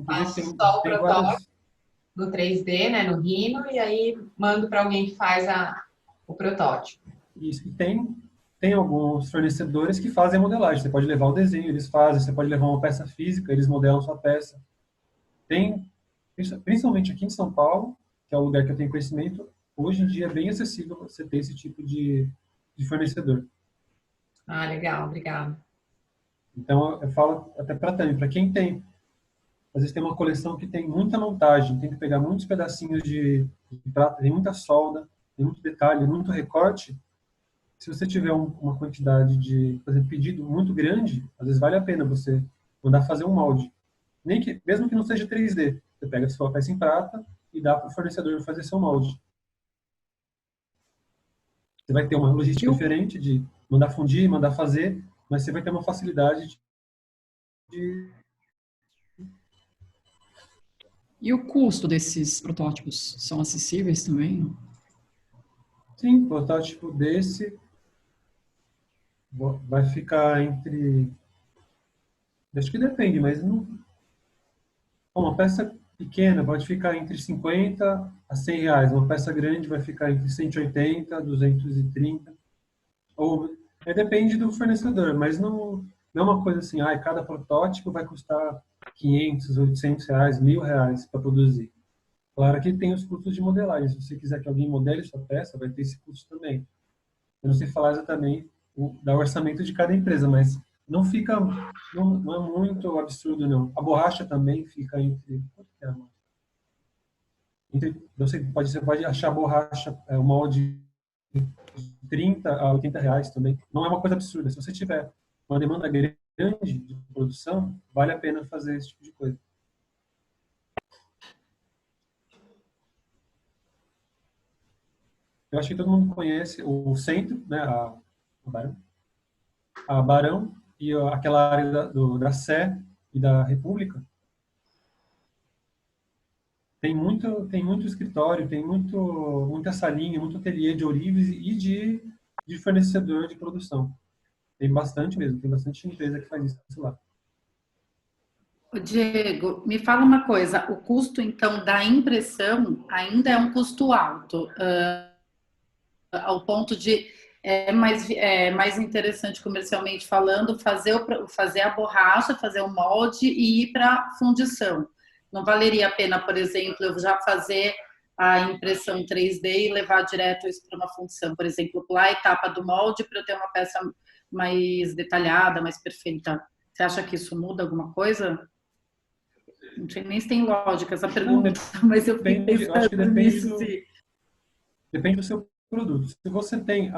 Faço só o protótipo do 3D, né, no Rhino, e aí mando para alguém que faz o protótipo. Isso, e tem alguns fornecedores que fazem a modelagem. Você pode levar o desenho, eles fazem. Você pode levar uma peça física, eles modelam sua peça. Tem, principalmente aqui em São Paulo, que é o lugar que eu tenho conhecimento, hoje em dia é bem acessível você ter esse tipo de fornecedor. Ah, legal, obrigada. Então, eu falo até para Tami, para quem tem, às vezes tem uma coleção que tem muita montagem, tem que pegar muitos pedacinhos de prata, tem muita solda, tem muito detalhe, muito recorte. Se você tiver uma quantidade de, por exemplo, pedido muito grande, às vezes vale a pena você mandar fazer um molde. Mesmo que não seja 3D, você pega a sua peça em prata e dá para o fornecedor fazer seu molde. Você vai ter uma logística diferente de mandar fundir, mandar fazer, mas você vai ter uma facilidade de... E o custo desses protótipos são acessíveis também? Sim, protótipo desse vai ficar entre... Acho que depende, mas não... Uma peça pequena pode ficar entre 50 a 100 reais. Uma peça grande vai ficar entre 180 a 230. Ou, depende do fornecedor, mas não é uma coisa assim, cada protótipo vai custar 500, 800 reais, 1.000 reais para produzir. Claro que tem os custos de modelagem. Se você quiser que alguém modele sua peça, vai ter esse custo também. Eu não sei falar exatamente o orçamento de cada empresa, mas não é muito absurdo, não. A borracha também fica entre... Você pode achar a borracha, o molde de 30 a 80 reais também. Não é uma coisa absurda. Se você tiver uma demanda grande de produção, vale a pena fazer esse tipo de coisa. Eu acho que todo mundo conhece o centro, né, a Barão e aquela área da Sé e da República. Tem muito escritório, tem muita salinha, muito ateliê de ourives e de fornecedor de produção. Tem bastante mesmo, tem bastante empresa que faz isso lá. Diego, me fala uma coisa, o custo, então, da impressão ainda é um custo alto, ao ponto de mais interessante comercialmente falando, fazer a borracha, fazer o molde e ir para fundição. Não valeria a pena, por exemplo, eu já fazer a impressão 3D e levar direto isso para uma fundição, por exemplo, pular a etapa do molde para eu ter uma peça mais detalhada, mais perfeita. Você acha que isso muda alguma coisa? Não sei nem se tem lógica essa pergunta, mas eu fiquei pensando nisso. Depende do seu produto. Se você tem,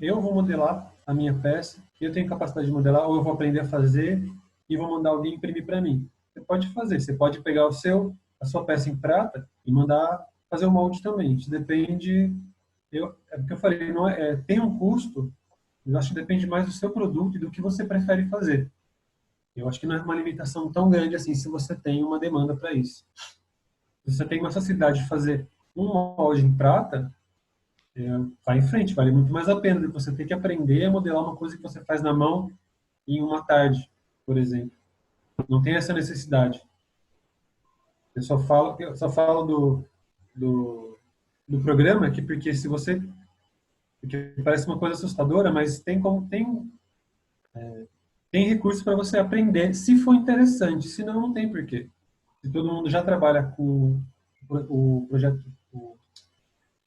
eu vou modelar a minha peça, eu tenho capacidade de modelar, ou eu vou aprender a fazer e vou mandar alguém imprimir para mim. Você pode fazer, você pode pegar a sua peça em prata e mandar fazer o molde também. Isso depende, é porque eu falei, tem um custo, mas acho que depende mais do seu produto e do que você prefere fazer. Eu acho que não é uma limitação tão grande assim se você tem uma demanda para isso. Se você tem uma facilidade de fazer um molde em prata, vai em frente, vale muito mais a pena do que você ter que aprender a modelar uma coisa que você faz na mão em uma tarde, por exemplo. Não tem essa necessidade. Eu só falo do programa aqui porque porque parece uma coisa assustadora, mas tem recursos para você aprender, se for interessante, senão não tem porquê. Se todo mundo já trabalha com o projeto,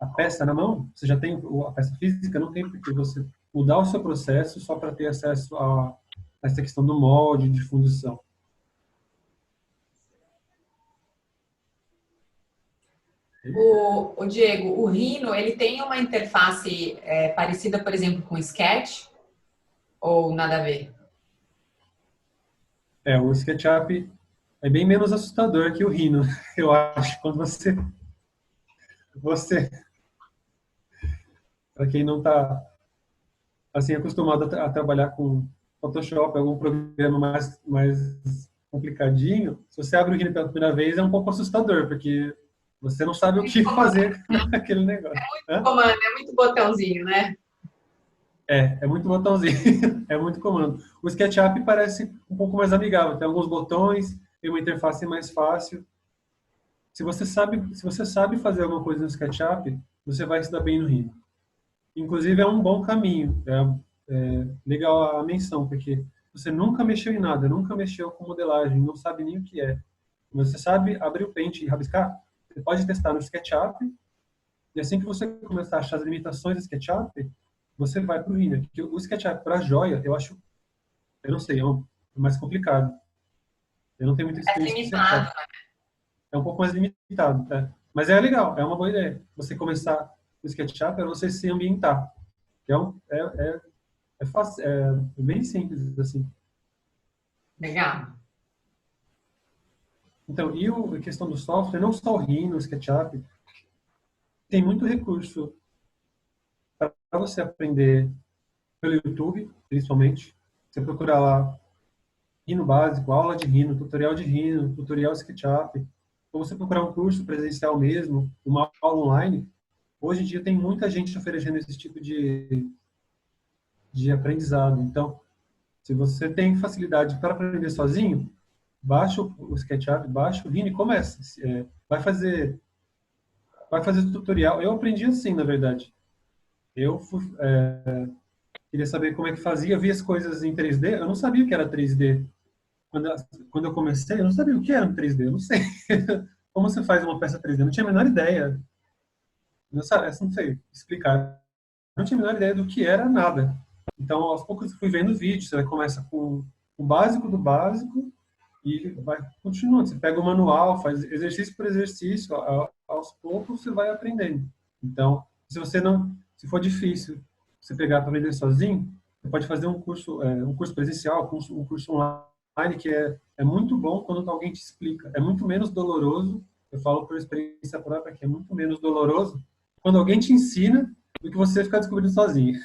a peça na mão, você já tem a peça física, não tem porquê você mudar o seu processo só para ter acesso a essa questão do molde, de fundição. O Diego, o Rhino, ele tem uma interface parecida, por exemplo, com o Sketch? Ou nada a ver? O SketchUp é bem menos assustador que o Rhino, eu acho, quando você você, para quem não está assim acostumado a trabalhar com Photoshop, algum programa mais complicadinho, se você abre o Rhino pela primeira vez é um pouco assustador, porque você não sabe o que fazer naquele negócio. Comando, é muito botãozinho, né? É muito botãozinho, é muito comando. O SketchUp parece um pouco mais amigável, tem alguns botões, tem uma interface mais fácil. Se você sabe fazer alguma coisa no SketchUp, você vai se dar bem no Rhino. Inclusive, é um bom caminho. É legal a menção, porque você nunca mexeu em nada, nunca mexeu com modelagem, não sabe nem o que é. Você sabe abrir o Paint e rabiscar? Você pode testar no SketchUp, e assim que você começar a achar as limitações do SketchUp, você vai para o Rhino. Porque o SketchUp para joia, eu não sei, é mais complicado. Eu não tenho muita experiência com SketchUp. É um pouco mais limitado, tá? Mas é legal, é uma boa ideia. Você começar o SketchUp para você se ambientar. É fácil, é bem simples, assim. Legal. Então, a questão do software, não só o Rhino, o SketchUp, tem muito recurso para você aprender pelo YouTube, principalmente. Você procurar lá Rhino básico, aula de Rhino, tutorial SketchUp, ou você procurar um curso presencial mesmo, uma aula online. Hoje em dia tem muita gente oferecendo esse tipo de aprendizado. Então, se você tem facilidade para aprender sozinho, baixa o SketchUp, baixa o Rhino e começa. Vai fazer tutorial. Eu aprendi assim, na verdade. Eu queria saber como é que fazia, via as coisas em 3D. Eu não sabia o que era 3D. Quando eu comecei, eu não sabia o que era um 3D. Eu não sei. Como você faz uma peça 3D? Eu não tinha a menor ideia. Não sei explicar. Eu não tinha a menor ideia do que era nada. Então, aos poucos, eu fui vendo vídeos. Você começa com o básico do básico e vai continuando. Você pega o manual, faz exercício por exercício. Aos poucos, você vai aprendendo. Então, se for difícil você pegar para aprender sozinho, você pode fazer um curso presencial, um curso online, que é muito bom quando alguém te explica. É muito menos doloroso, eu falo por experiência própria, que é muito menos doloroso quando alguém te ensina do que você ficar descobrindo sozinho.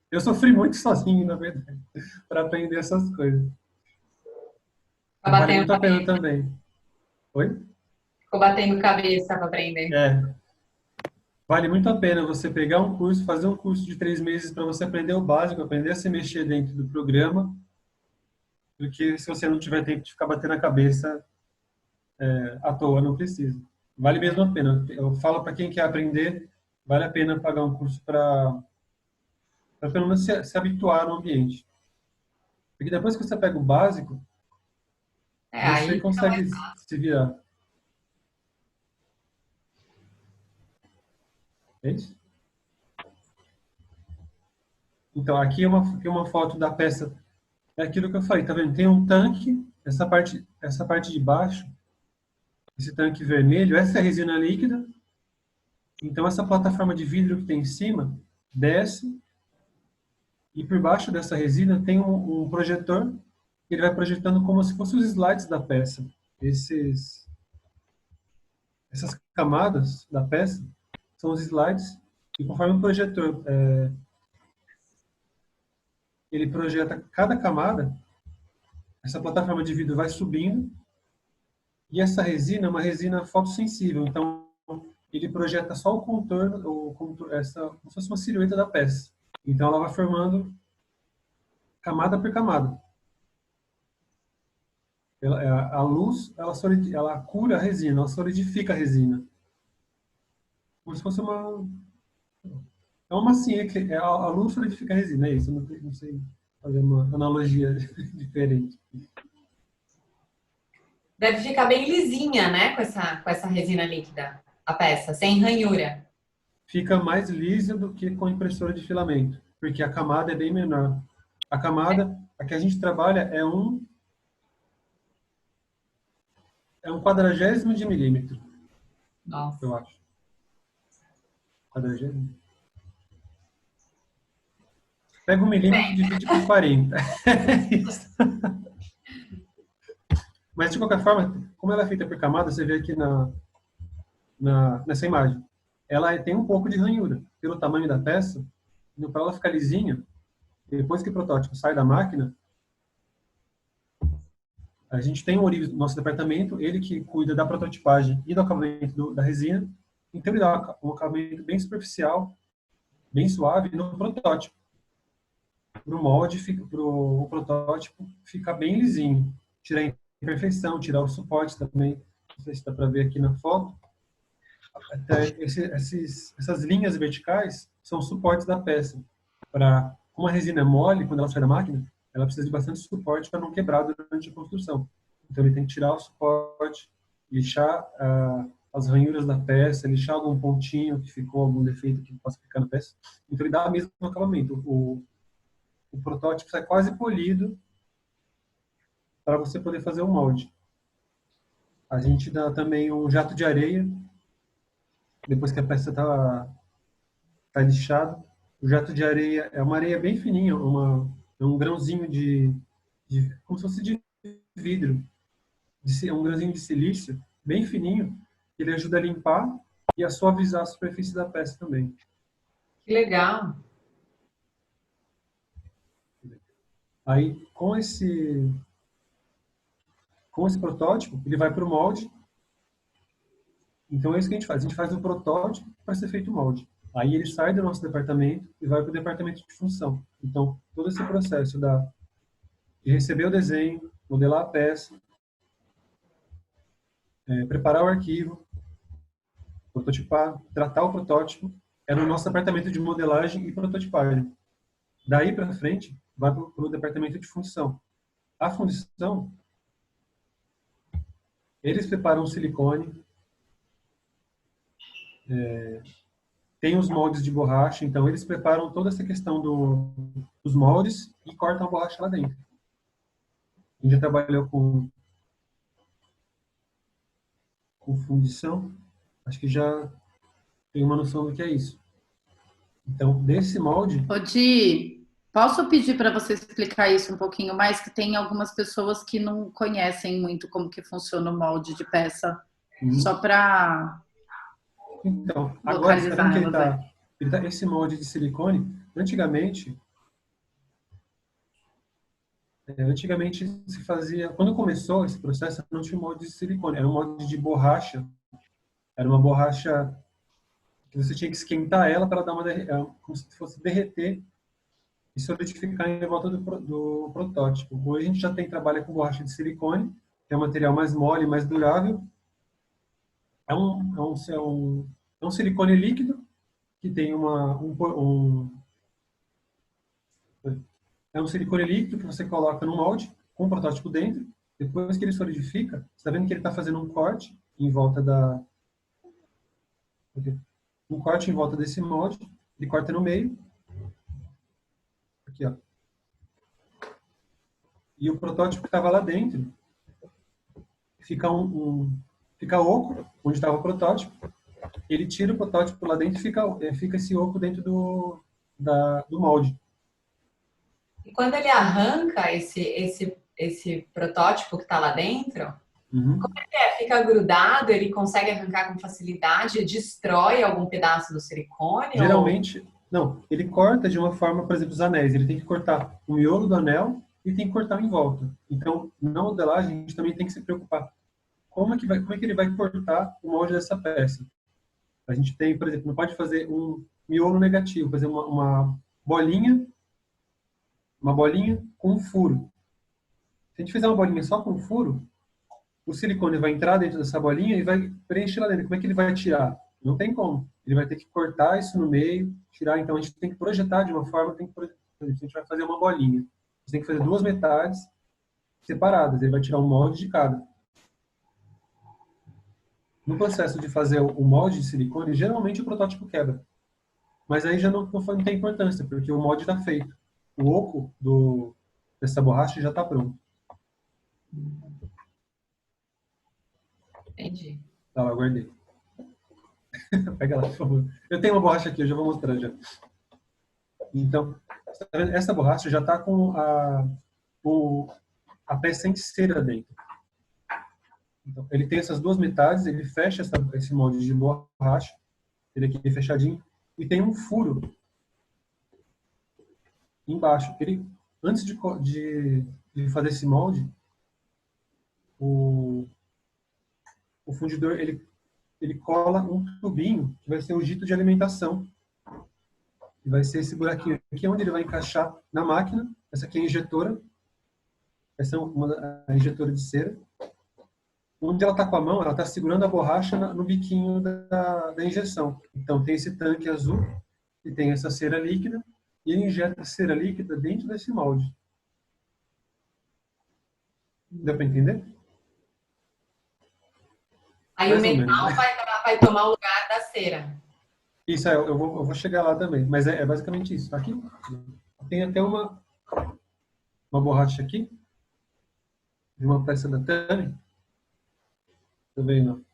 Eu sofri muito sozinho, na verdade, para aprender essas coisas. Vale muito a pena também. Oi? Ficou batendo cabeça para aprender. Vale muito a pena você pegar um curso, fazer um curso de 3 meses para você aprender o básico, aprender a se mexer dentro do programa, do que se você não tiver tempo de ficar batendo a cabeça à toa, não precisa. Vale mesmo a pena. Eu falo para quem quer aprender, vale a pena pagar um curso para pelo menos se habituar no ambiente. Porque depois que você pega o básico, você consegue se virar. É isso? Então, aqui é uma foto da peça. É aquilo que eu falei, tá vendo? Tem um tanque, essa parte de baixo, esse tanque vermelho, essa é a resina líquida. Então, essa plataforma de vidro que tem em cima, desce, e por baixo dessa resina tem um projetor, que ele vai projetando como se fossem os slides da peça. Essas camadas da peça são os slides, e conforme o projetor ele projeta cada camada, essa plataforma de vidro vai subindo, e essa resina é uma resina fotossensível, então ele projeta só o contorno, como se fosse uma silhueta da peça. Então ela vai formando camada por camada. A luz, ela cura a resina, ela solidifica a resina. Como se fosse uma massinha que a luz solidifica a resina, é isso. Eu não sei fazer uma analogia diferente. Deve ficar bem lisinha, né, com essa resina líquida, a peça, sem ranhura. Fica mais lisa do que com impressora de filamento, porque a camada é bem menor. A camada, a que a gente trabalha é um 1/40 de milímetro. Nossa. Eu acho. 1/40. Pega 1 milímetro e divide por 40. Mas, de qualquer forma, como ela é feita por camada, você vê aqui nessa imagem. ela tem um pouco de ranhura. Pelo tamanho da peça, para ela ficar lisinha, depois que o protótipo sai da máquina, a gente tem o ourives no nosso departamento, ele que cuida da prototipagem e do acabamento da resina. Então, ele dá um acabamento bem superficial, bem suave no protótipo. Para o molde, para o protótipo ficar bem lisinho. Tirar a imperfeição, tirar o suporte também. Não sei se dá para ver aqui na foto. Essas linhas verticais são suportes da peça. Como a resina é mole, quando ela sai da máquina, ela precisa de bastante suporte para não quebrar durante a construção. Então, ele tem que tirar o suporte, lixar as ranhuras da peça, lixar algum pontinho que ficou, algum defeito que possa ficar na peça. Então, ele dá o mesmo acabamento. O protótipo sai quase polido para você poder fazer o molde. A gente dá também um jato de areia, depois que a peça está lixada. O jato de areia é uma areia bem fininha, é um grãozinho como se fosse de vidro, um grãozinho de silício, bem fininho, que ele ajuda a limpar e a suavizar a superfície da peça também. Que legal! Aí, com esse protótipo, ele vai para o molde. Então, é isso que a gente faz. A gente faz um protótipo para ser feito o molde. Aí, ele sai do nosso departamento e vai para o departamento de função. Então, todo esse processo de receber o desenho, modelar a peça, preparar o arquivo, prototipar, tratar o protótipo, é no nosso departamento de modelagem e prototipagem. Daí para frente, vai para o departamento de função. A função, eles preparam o silicone, tem os moldes de borracha, então eles preparam toda essa questão dos moldes e cortam a borracha lá dentro. A gente já trabalhou com fundição, acho que já tem uma noção do que é isso. Então, desse molde... Di, posso pedir para você explicar isso um pouquinho mais, que tem algumas pessoas que não conhecem muito como que funciona o molde de peça, só para... Então, agora, sabendo que esse molde de silicone, antigamente se fazia, quando começou esse processo, não tinha molde de silicone, era um molde de borracha, era uma borracha que você tinha que esquentar ela para dar como se fosse derreter e solidificar em volta do protótipo. Hoje a gente já trabalha com borracha de silicone, que é um material mais mole, mais durável. É um silicone líquido que tem é um silicone líquido que você coloca no molde com o protótipo dentro. Depois que ele solidifica, você está vendo que ele está fazendo um corte em volta desse molde. Ele corta no meio. Aqui, ó. E o protótipo que estava lá dentro fica fica oco, onde estava o protótipo. Ele tira o protótipo lá dentro e fica esse oco dentro do molde. E quando ele arranca esse protótipo que está lá dentro, como é que é? Fica grudado? Ele consegue arrancar com facilidade? Destrói algum pedaço do silicone? Geralmente, não. Ele corta de uma forma, por exemplo, os anéis. Ele tem que cortar o miolo do anel e tem que cortar em volta. Então, na modelagem, a gente também tem que se preocupar. Como é que ele vai cortar o molde dessa peça? A gente tem, por exemplo, não pode fazer um miolo negativo, fazer uma bolinha com um furo. Se a gente fizer uma bolinha só com um furo, o silicone vai entrar dentro dessa bolinha e vai preencher lá dentro. Como é que ele vai tirar? Não tem como. Ele vai ter que cortar isso no meio, tirar. Então, a gente tem que projetar de uma forma, a gente vai fazer uma bolinha. Você tem que fazer duas metades separadas. Ele vai tirar um molde de cada. No processo de fazer o molde de silicone, geralmente o protótipo quebra. Mas aí já não tem importância, porque o molde está feito. O oco dessa borracha já está pronto. Entendi. Tá lá, guardei. Pega lá, por favor. Eu tenho uma borracha aqui, eu já vou mostrar já. Então, essa borracha já está com a peça em cera dentro. Então, ele tem essas duas metades, ele fecha esse molde de borracha. ele aqui é fechadinho, e tem um furo embaixo. Antes de fazer esse molde, o fundidor ele cola um tubinho que vai ser o jito de alimentação. E vai ser esse buraquinho aqui onde ele vai encaixar na máquina. Essa aqui é a injetora. Essa é a injetora de cera. Onde ela está com a mão, ela está segurando a borracha no biquinho da injeção. Então tem esse tanque azul e tem essa cera líquida. E ele injeta a cera líquida dentro desse molde. Deu para entender? Aí o metal vai tomar o lugar da cera. Isso, eu vou chegar lá também. Mas é basicamente isso. Aqui tem até uma borracha aqui. De uma peça da Tami. Tá vendo?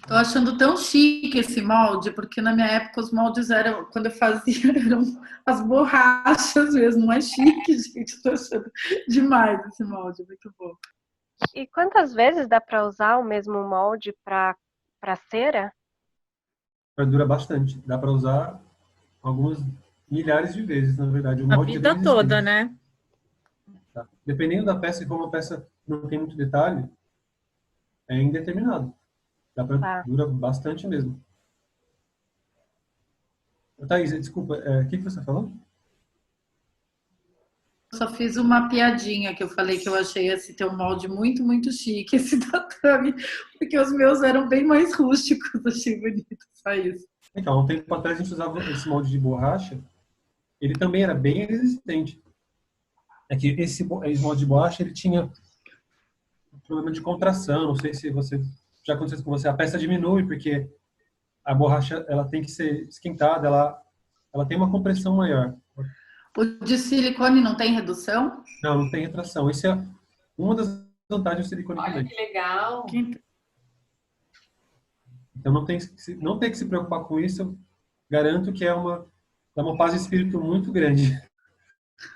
Tô achando tão chique esse molde, porque na minha época os moldes eram, quando eu fazia, eram as borrachas mesmo, não é chique, gente. Tô achando demais esse molde, muito bom. E quantas vezes dá para usar o mesmo molde para cera? Dura bastante. Dá para usar algumas milhares de vezes, na verdade. O A molde é vida bem toda, resistente. né? Tá. Dependendo da peça, e como a peça não tem muito detalhe, é indeterminado. Dura bastante mesmo. Thaís, desculpa, o que você falou? Eu só fiz uma piadinha que eu falei que eu achei esse teu molde muito, muito chique, esse da Tami, porque os meus eram bem mais rústicos, achei bonito, só isso. Então, há um tempo atrás a gente usava esse molde de borracha, ele também era bem resistente. É que esse molde de borracha, ele tinha um problema de contração, não sei se já aconteceu com você, a peça diminui porque a borracha ela tem que ser esquentada, ela tem uma compressão maior. O de silicone não tem redução? Não tem retração. Isso é uma das vantagens do silicone Olha também. que legal. Então não tem que se preocupar com isso. Eu garanto que dá uma paz de espírito muito grande.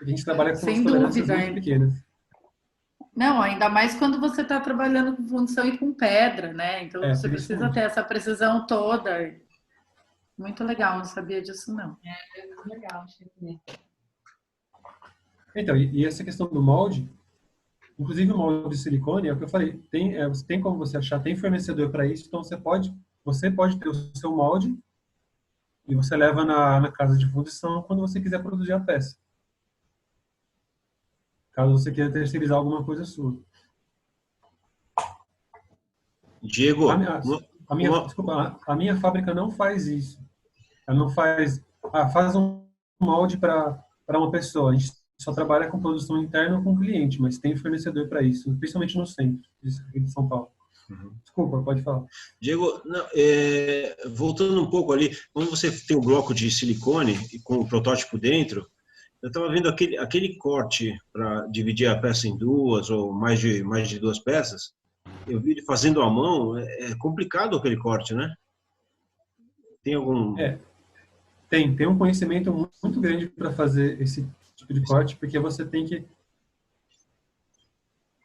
A gente trabalha com Sem tolerâncias dúvida, muito pequenas. Não, ainda mais quando você está trabalhando com fundição e com pedra, né? Então você precisa principalmente. ter essa precisão toda. Muito legal, não sabia disso não. É muito legal, Chico. Então, e essa questão do molde, inclusive o molde de silicone, é o que eu falei, tem como você achar, tem fornecedor para isso, então você pode ter o seu molde e você leva na casa de fundição quando você quiser produzir a peça. Caso você queira terceirizar alguma coisa sua. Diego, desculpa, a minha fábrica não faz isso. Ela não faz um molde para uma pessoa. A gente só trabalha com produção interna ou com cliente, mas tem fornecedor para isso, principalmente no centro de São Paulo. Desculpa, pode falar. Diego, voltando um pouco ali, quando você tem um bloco de silicone e com o protótipo dentro, eu estava vendo aquele corte para dividir a peça em duas ou mais de duas peças. Eu vi ele fazendo à mão, é complicado aquele corte, né? Tem algum... Tem um conhecimento muito grande para fazer esse tipo de corte, porque você tem que...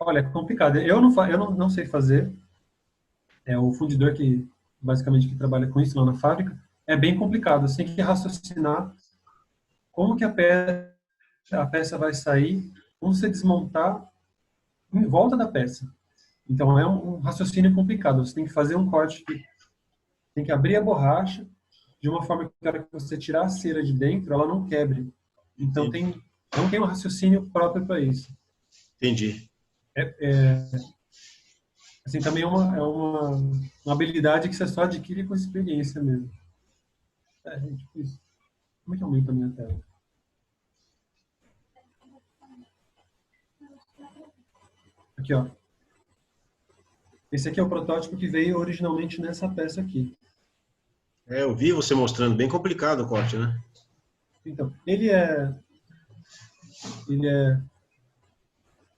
Olha, é complicado. Eu não sei fazer. O fundidor que trabalha com isso lá na fábrica, é bem complicado. Você tem que raciocinar como que a peça vai sair, como você desmontar em volta da peça. Então, é um raciocínio complicado. Você tem que fazer um corte, tem que abrir a borracha de uma forma que, na hora que você tirar a cera de dentro, ela não quebre. Então, não tem um raciocínio próprio para isso. Entendi. Assim, também é uma habilidade que você só adquire com experiência mesmo. Como é que aumenta a minha tela? Aqui, ó. Esse aqui é o protótipo que veio originalmente nessa peça aqui. Eu vi você mostrando, bem complicado o corte, né? Então, ele é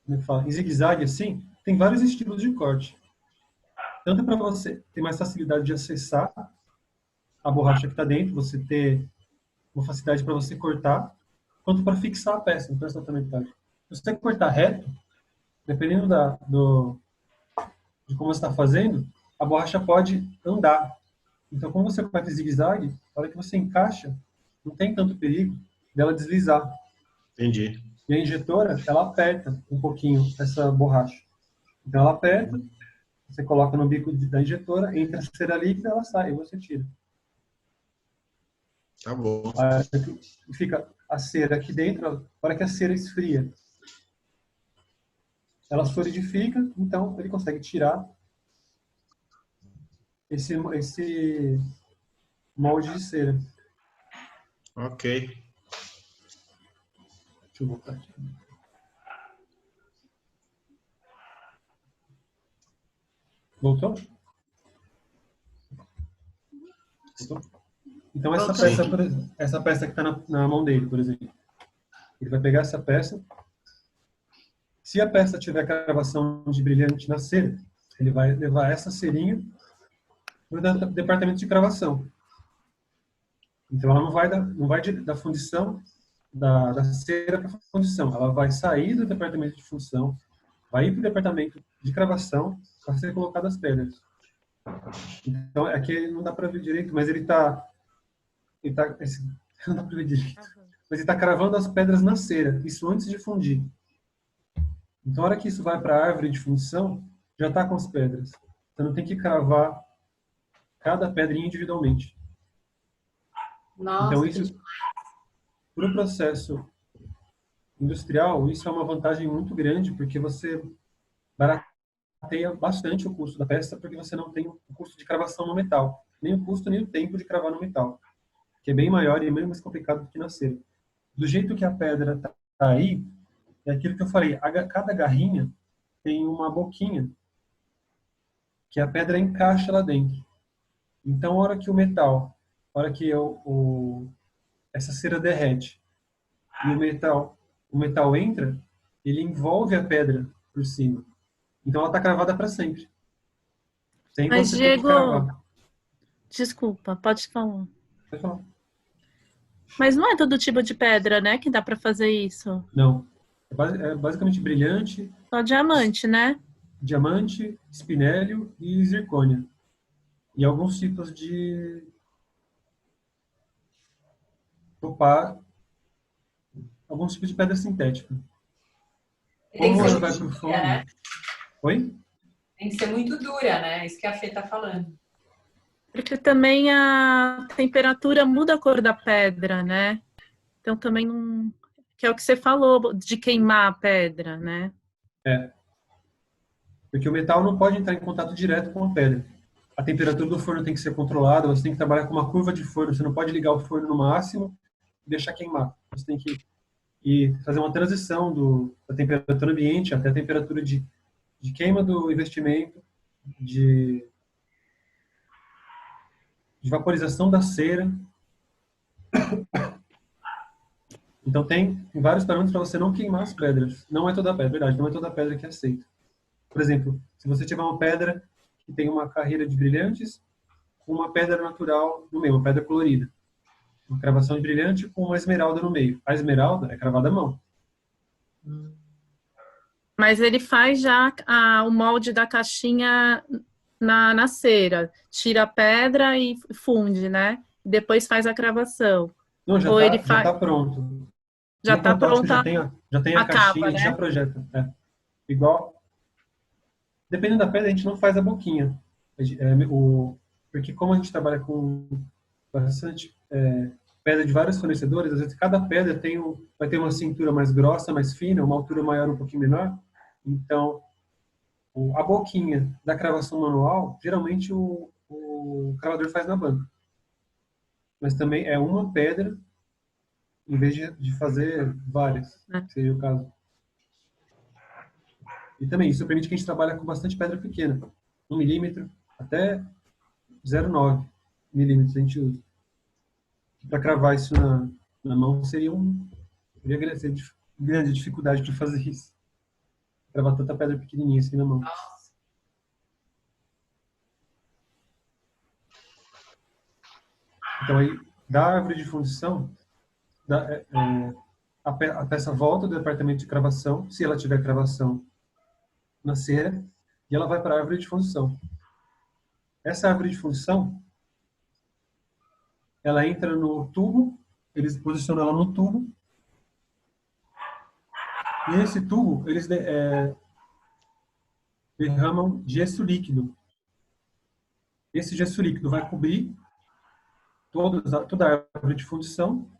como é que fala? Em zigue-zague, assim, tem vários estilos de corte. Tanto para você ter mais facilidade de acessar a borracha que está dentro, você ter uma facilidade para você cortar, quanto para fixar a peça. Então, essa também tá. Se você cortar reto, dependendo de como você está fazendo, a borracha pode andar. Então, como você faz zigue-zague, na hora que você encaixa, não tem tanto perigo dela deslizar. Entendi. E a injetora, ela aperta um pouquinho essa borracha. Então, ela aperta, você coloca no bico da injetora, entra a cera líquida, ela sai e você tira. Tá bom. Aí fica a cera aqui dentro, na hora que a cera esfria, ela solidifica, então ele consegue tirar esse molde de cera. Ok. Deixa eu voltar aqui. Voltou? Voltou? Então essa peça que está na mão dele, por exemplo, ele vai pegar essa peça. Se a peça tiver cravação de brilhante na cera, ele vai levar essa cerinha para o departamento de cravação. Então ela não vai da fundição da cera para a fundição. Ela vai sair do departamento de fundição, vai ir para o departamento de cravação para ser colocada as pedras. Então aqui não dá para ver direito, mas ele está não dá para ver direito. Mas ele está cravando as pedras na cera, isso antes de fundir. Então, na hora que isso vai para a árvore de fundição, já está com as pedras. Então, não tem que cravar cada pedrinha individualmente. Nossa, então, isso, para o processo industrial, isso é uma vantagem muito grande, porque você barateia bastante o custo da peça, porque você não tem o custo de cravação no metal. Nem o custo, nem o tempo de cravar no metal, que é bem maior e bem mais complicado do que na cera. Do jeito que a pedra está aí, é aquilo que eu falei, cada garrinha tem uma boquinha que a pedra encaixa lá dentro. Então, a hora que o metal, a hora que essa cera derrete e o metal entra, ele envolve a pedra por cima. Então, ela está cravada para sempre. Sem Mas, você ter que Diego, cravar. desculpa, pode falar. Pode falar. Mas não é todo tipo de pedra, né, que dá para fazer isso? Não. É basicamente brilhante. Só diamante, né? Diamante, espinélio e zircônia. E alguns tipos de alguns tipos de pedra sintética. Tem Como que ser ela vai muito pro dura, fundo? né? Oi? Tem que ser muito dura, né? Isso que a Fê tá falando. Porque também a temperatura muda a cor da pedra, né? Então também não... Que é o que você falou, de queimar a pedra, né? É. Porque o metal não pode entrar em contato direto com a pedra. A temperatura do forno tem que ser controlada, você tem que trabalhar com uma curva de forno, você não pode ligar o forno no máximo e deixar queimar. Você tem que fazer uma transição da temperatura ambiente até a temperatura de queima do investimento, de vaporização da cera. Então tem vários parâmetros para você não queimar as pedras. Não é toda pedra, verdade, não é toda pedra que é aceita. Por exemplo, se você tiver uma pedra que tem uma carreira de brilhantes, com uma pedra natural no meio, uma pedra colorida. Uma cravação de brilhante com uma esmeralda no meio. A esmeralda é cravada à mão. Mas ele faz já o molde da caixinha na cera. Tira a pedra e funde, né? Depois faz a cravação. Não, já Ou ele tá pronto. Já No está protótipo pronta. já tem a caixinha, capa, a gente né? já projeta. Igual. Dependendo da pedra, a gente não faz a boquinha. Porque como a gente trabalha com bastante pedra de vários fornecedores, às vezes cada pedra vai ter uma cintura mais grossa, mais fina, uma altura maior, um pouquinho menor. Então, a boquinha da cravação manual, geralmente o cravador faz na banca. Mas também é uma pedra, em vez de fazer várias, que seria o caso. E também isso permite que a gente trabalhe com bastante pedra pequena, 1 milímetro até 0,9 milímetros a gente usa. Para cravar isso na mão seria grande dificuldade de fazer isso. Cravar tanta pedra pequenininha assim na mão. Então aí, da árvore de fundição, a peça volta do departamento de cravação, se ela tiver cravação na cera, e ela vai para a árvore de fundição. Essa árvore de fundição, ela entra no tubo, eles posicionam ela no tubo, e nesse tubo eles derramam gesso líquido. Esse gesso líquido vai cobrir toda a árvore de fundição.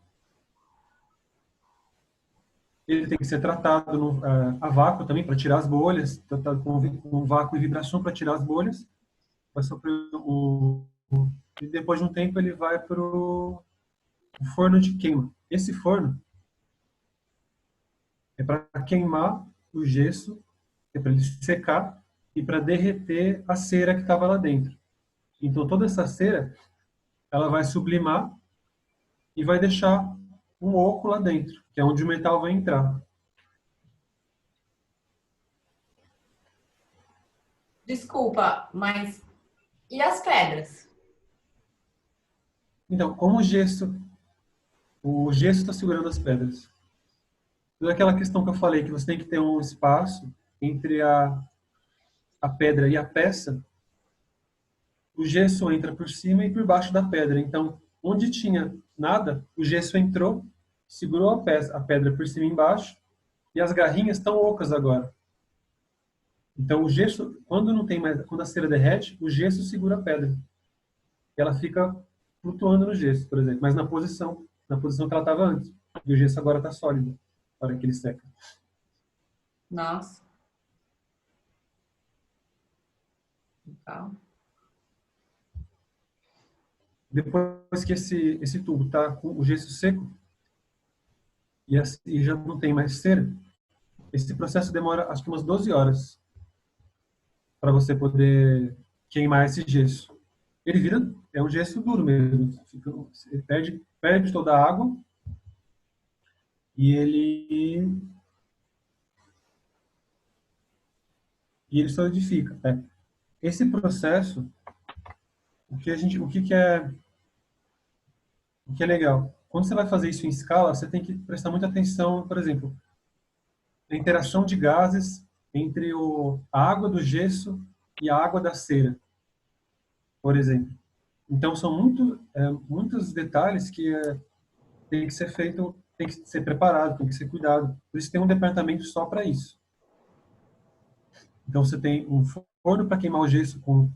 Ele tem que ser tratado a vácuo também, para tirar as bolhas, tratado com vácuo e vibração para tirar as bolhas. Vai sofrer e depois de um tempo ele vai para o forno de queima. Esse forno é para queimar o gesso, é para ele secar e para derreter a cera que estava lá dentro. Então toda essa cera ela vai sublimar e vai deixar um oco lá dentro, que é onde o metal vai entrar. Desculpa, mas e as pedras? Então, como o gesso está segurando as pedras. Toda aquela questão que eu falei, que você tem que ter um espaço entre a pedra e a peça, o gesso entra por cima e por baixo da pedra. Então, onde tinha nada, o gesso entrou, segurou a pedra por cima e embaixo, e as garrinhas estão ocas agora. Então, o gesso, quando não tem mais, quando a cera derrete, o gesso segura a pedra. E ela fica flutuando no gesso, por exemplo, mas na posição que ela estava antes. E o gesso agora está sólido, na hora que ele seca. Nossa. Legal. Depois que esse tubo está com o gesso seco e já não tem mais cera, esse processo demora acho que umas 12 horas para você poder queimar esse gesso. Ele é um gesso duro mesmo. Ele perde toda a água e ele solidifica. Esse processo, o que é legal? Quando você vai fazer isso em escala, você tem que prestar muita atenção, por exemplo, na interação de gases entre a água do gesso e a água da cera, por exemplo. Então, são muitos detalhes que tem que ser feito, tem que ser preparado, tem que ser cuidado. Por isso tem um departamento só para isso. Então, você tem um forno para queimar o gesso com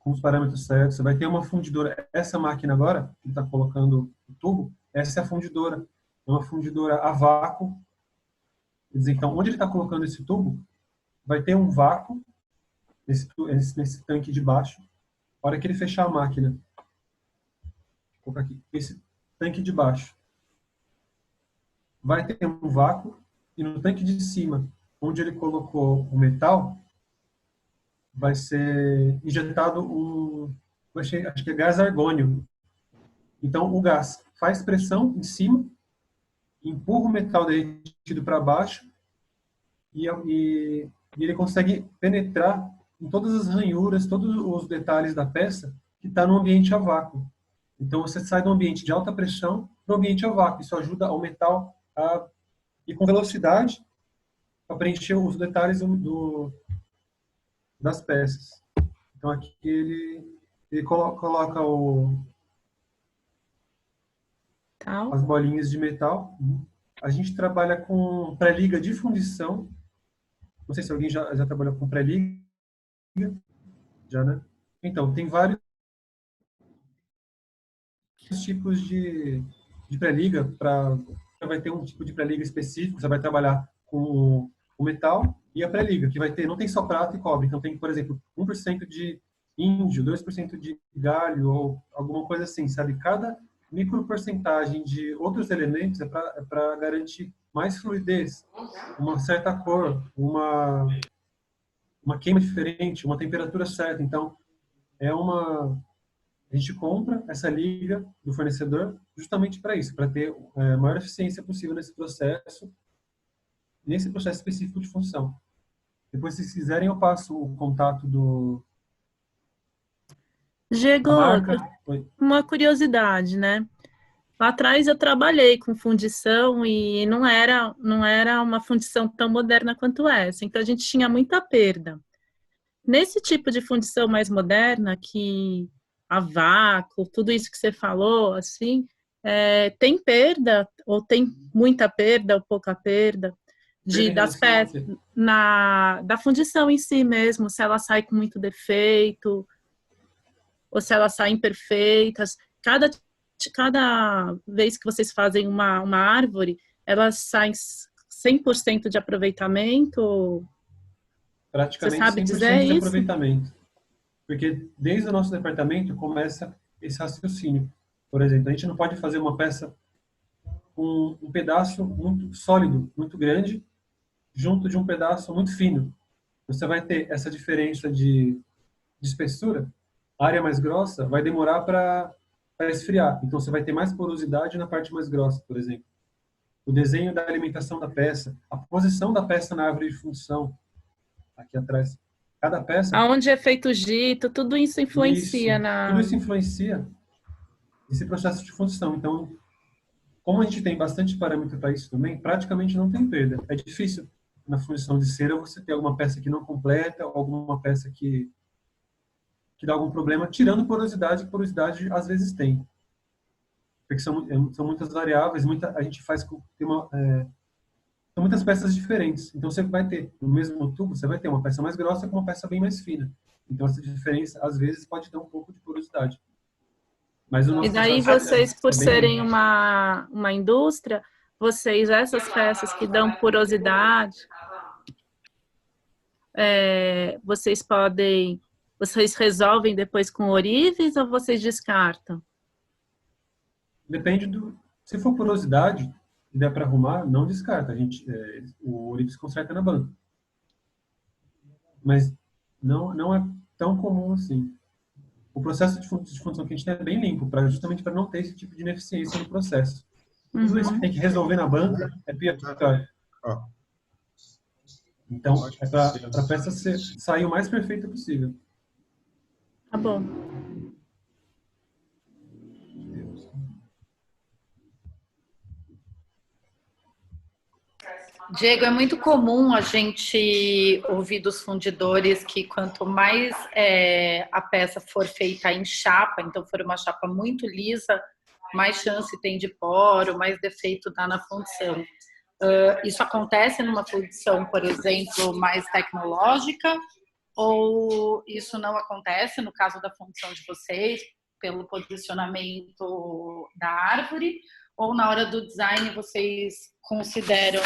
os parâmetros certos. Você vai ter uma fundidora. Essa máquina agora, que está colocando o tubo, essa é a fundidora. É uma fundidora a vácuo. Quer dizer, então, onde ele está colocando esse tubo, vai ter um vácuo nesse tanque de baixo. A hora que ele fechar a máquina, vou colocar aqui, esse tanque de baixo vai ter um vácuo, e no tanque de cima, onde ele colocou o metal, vai ser injetado acho que é gás argônio. Então, o gás faz pressão em cima, empurra o metal derretido para baixo e ele consegue penetrar em todas as ranhuras, todos os detalhes da peça que está no ambiente a vácuo. Então, você sai do ambiente de alta pressão para o ambiente a vácuo. Isso ajuda o metal a ir com velocidade para preencher os detalhes das peças. Então, aqui ele coloca as bolinhas de metal. A gente trabalha com pré-liga de fundição. Não sei se alguém já trabalhou com pré-liga. Já, né? Então, tem vários tipos de pré-liga. Vai ter um tipo de pré-liga específico. Você vai trabalhar com o metal e a pré-liga, que vai ter, não tem só prata e cobre. Então, tem, por exemplo, 1% de índio, 2% de galho, ou alguma coisa assim, sabe? Cada microporcentagem de outros elementos é para garantir mais fluidez, uma certa cor, uma queima diferente, uma temperatura certa. Então, a gente compra essa liga do fornecedor justamente para isso, para ter a maior eficiência possível nesse processo específico de função. Depois, se quiserem, eu passo o contato do... Diego, uma curiosidade, né? Lá atrás eu trabalhei com fundição e não era uma fundição tão moderna quanto essa, então a gente tinha muita perda. nesse tipo de fundição mais moderna, que a vácuo, tudo isso que você falou, assim, tem perda, ou tem muita perda, ou pouca perda, das peças, da fundição em si mesmo, se ela sai com muito defeito, ou se elas saem perfeitas. Cada vez que vocês fazem uma árvore, elas saem 100% de aproveitamento? Praticamente Você sabe 100% dizer de isso? aproveitamento. Porque desde o nosso departamento começa esse raciocínio. Por exemplo, a gente não pode fazer uma peça com um pedaço muito sólido, muito grande, junto de um pedaço muito fino. Você vai ter essa diferença de espessura. A área mais grossa vai demorar para esfriar. Então, você vai ter mais porosidade na parte mais grossa, por exemplo. O desenho da alimentação da peça, a posição da peça na árvore de fundição, aqui atrás. Cada peça... Aonde é feito o jito, tudo isso influencia Tudo isso influencia esse processo de fundição. Então, como a gente tem bastante parâmetro para isso também, praticamente não tem perda. É difícil na fundição de cera você ter alguma peça que não completa, ou alguma peça que dá algum problema, tirando porosidade, que porosidade às vezes tem. Porque são muitas variáveis, a gente faz são muitas peças diferentes. Então você vai ter, no mesmo tubo, você vai ter uma peça mais grossa com uma peça bem mais fina. Então essa diferença, às vezes, pode dar um pouco de porosidade. Mas o nosso e daí vocês, por serem uma indústria, essas peças que dão porosidade, vocês resolvem depois com ourives ou vocês descartam? Depende se for porosidade e der para arrumar, não descarta. O ourives conserta na banca. Mas não é tão comum assim. O processo de fundição que a gente tem é bem limpo, justamente para não ter esse tipo de ineficiência no processo. Tudo isso que tem que resolver na banca é pior. Então, é para a peça sair o mais perfeita possível. Tá bom. Diego, é muito comum a gente ouvir dos fundidores que quanto mais a peça for feita em chapa, então for uma chapa muito lisa, mais chance tem de poro, mais defeito dá na fundição. Isso acontece numa fundição, por exemplo, mais tecnológica, ou isso não acontece no caso da fundição de vocês, pelo posicionamento da árvore? Ou na hora do design vocês consideram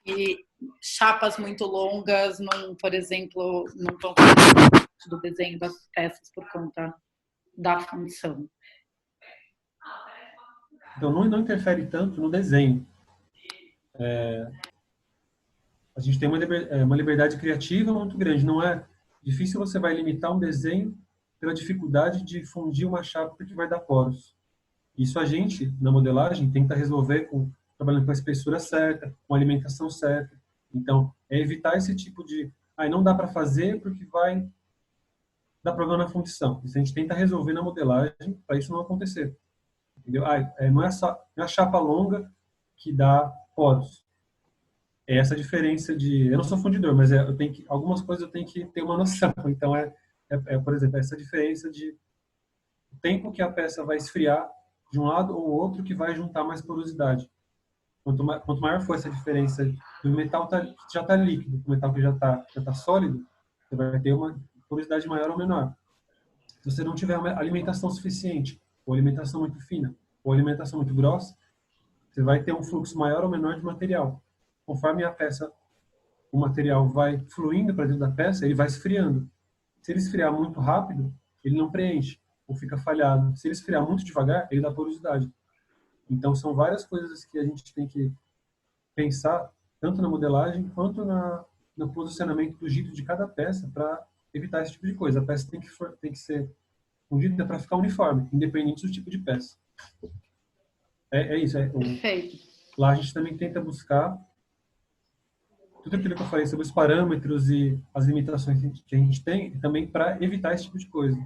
que chapas muito longas, por exemplo, não vão fazer parte do desenho das peças por conta da fundição? Então, não interfere tanto no desenho. A gente tem uma liberdade criativa muito grande. Não é difícil, você vai limitar um desenho pela dificuldade de fundir uma chapa que vai dar poros. Isso a gente, na modelagem, tenta resolver trabalhando com a espessura certa, com a alimentação certa. Então, é evitar esse tipo de... não dá para fazer porque vai dar problema na fundição. Isso a gente tenta resolver na modelagem para isso não acontecer. Entendeu? Não é a chapa longa que dá poros. É essa diferença de... Eu não sou fundidor, mas algumas coisas eu tenho que ter uma noção. Então, por exemplo, essa diferença de o tempo que a peça vai esfriar de um lado ou outro que vai juntar mais porosidade. Quanto maior for essa diferença do metal que já está líquido, do metal que já está sólido, você vai ter uma porosidade maior ou menor. Se você não tiver uma alimentação suficiente, ou alimentação muito fina, ou alimentação muito grossa, você vai ter um fluxo maior ou menor de material. Conforme o material vai fluindo para dentro da peça, ele vai esfriando. Se ele esfriar muito rápido, ele não preenche, ou fica falhado. Se ele esfriar muito devagar, ele dá porosidade. Então, são várias coisas que a gente tem que pensar, tanto na modelagem, quanto no posicionamento do jito de cada peça, para evitar esse tipo de coisa. A peça tem que ser fundida para ficar uniforme, independente do tipo de peça. É isso. Perfeito. Lá a gente também tenta buscar tudo aquilo que eu falei sobre os parâmetros e as limitações que a gente tem, também para evitar esse tipo de coisa.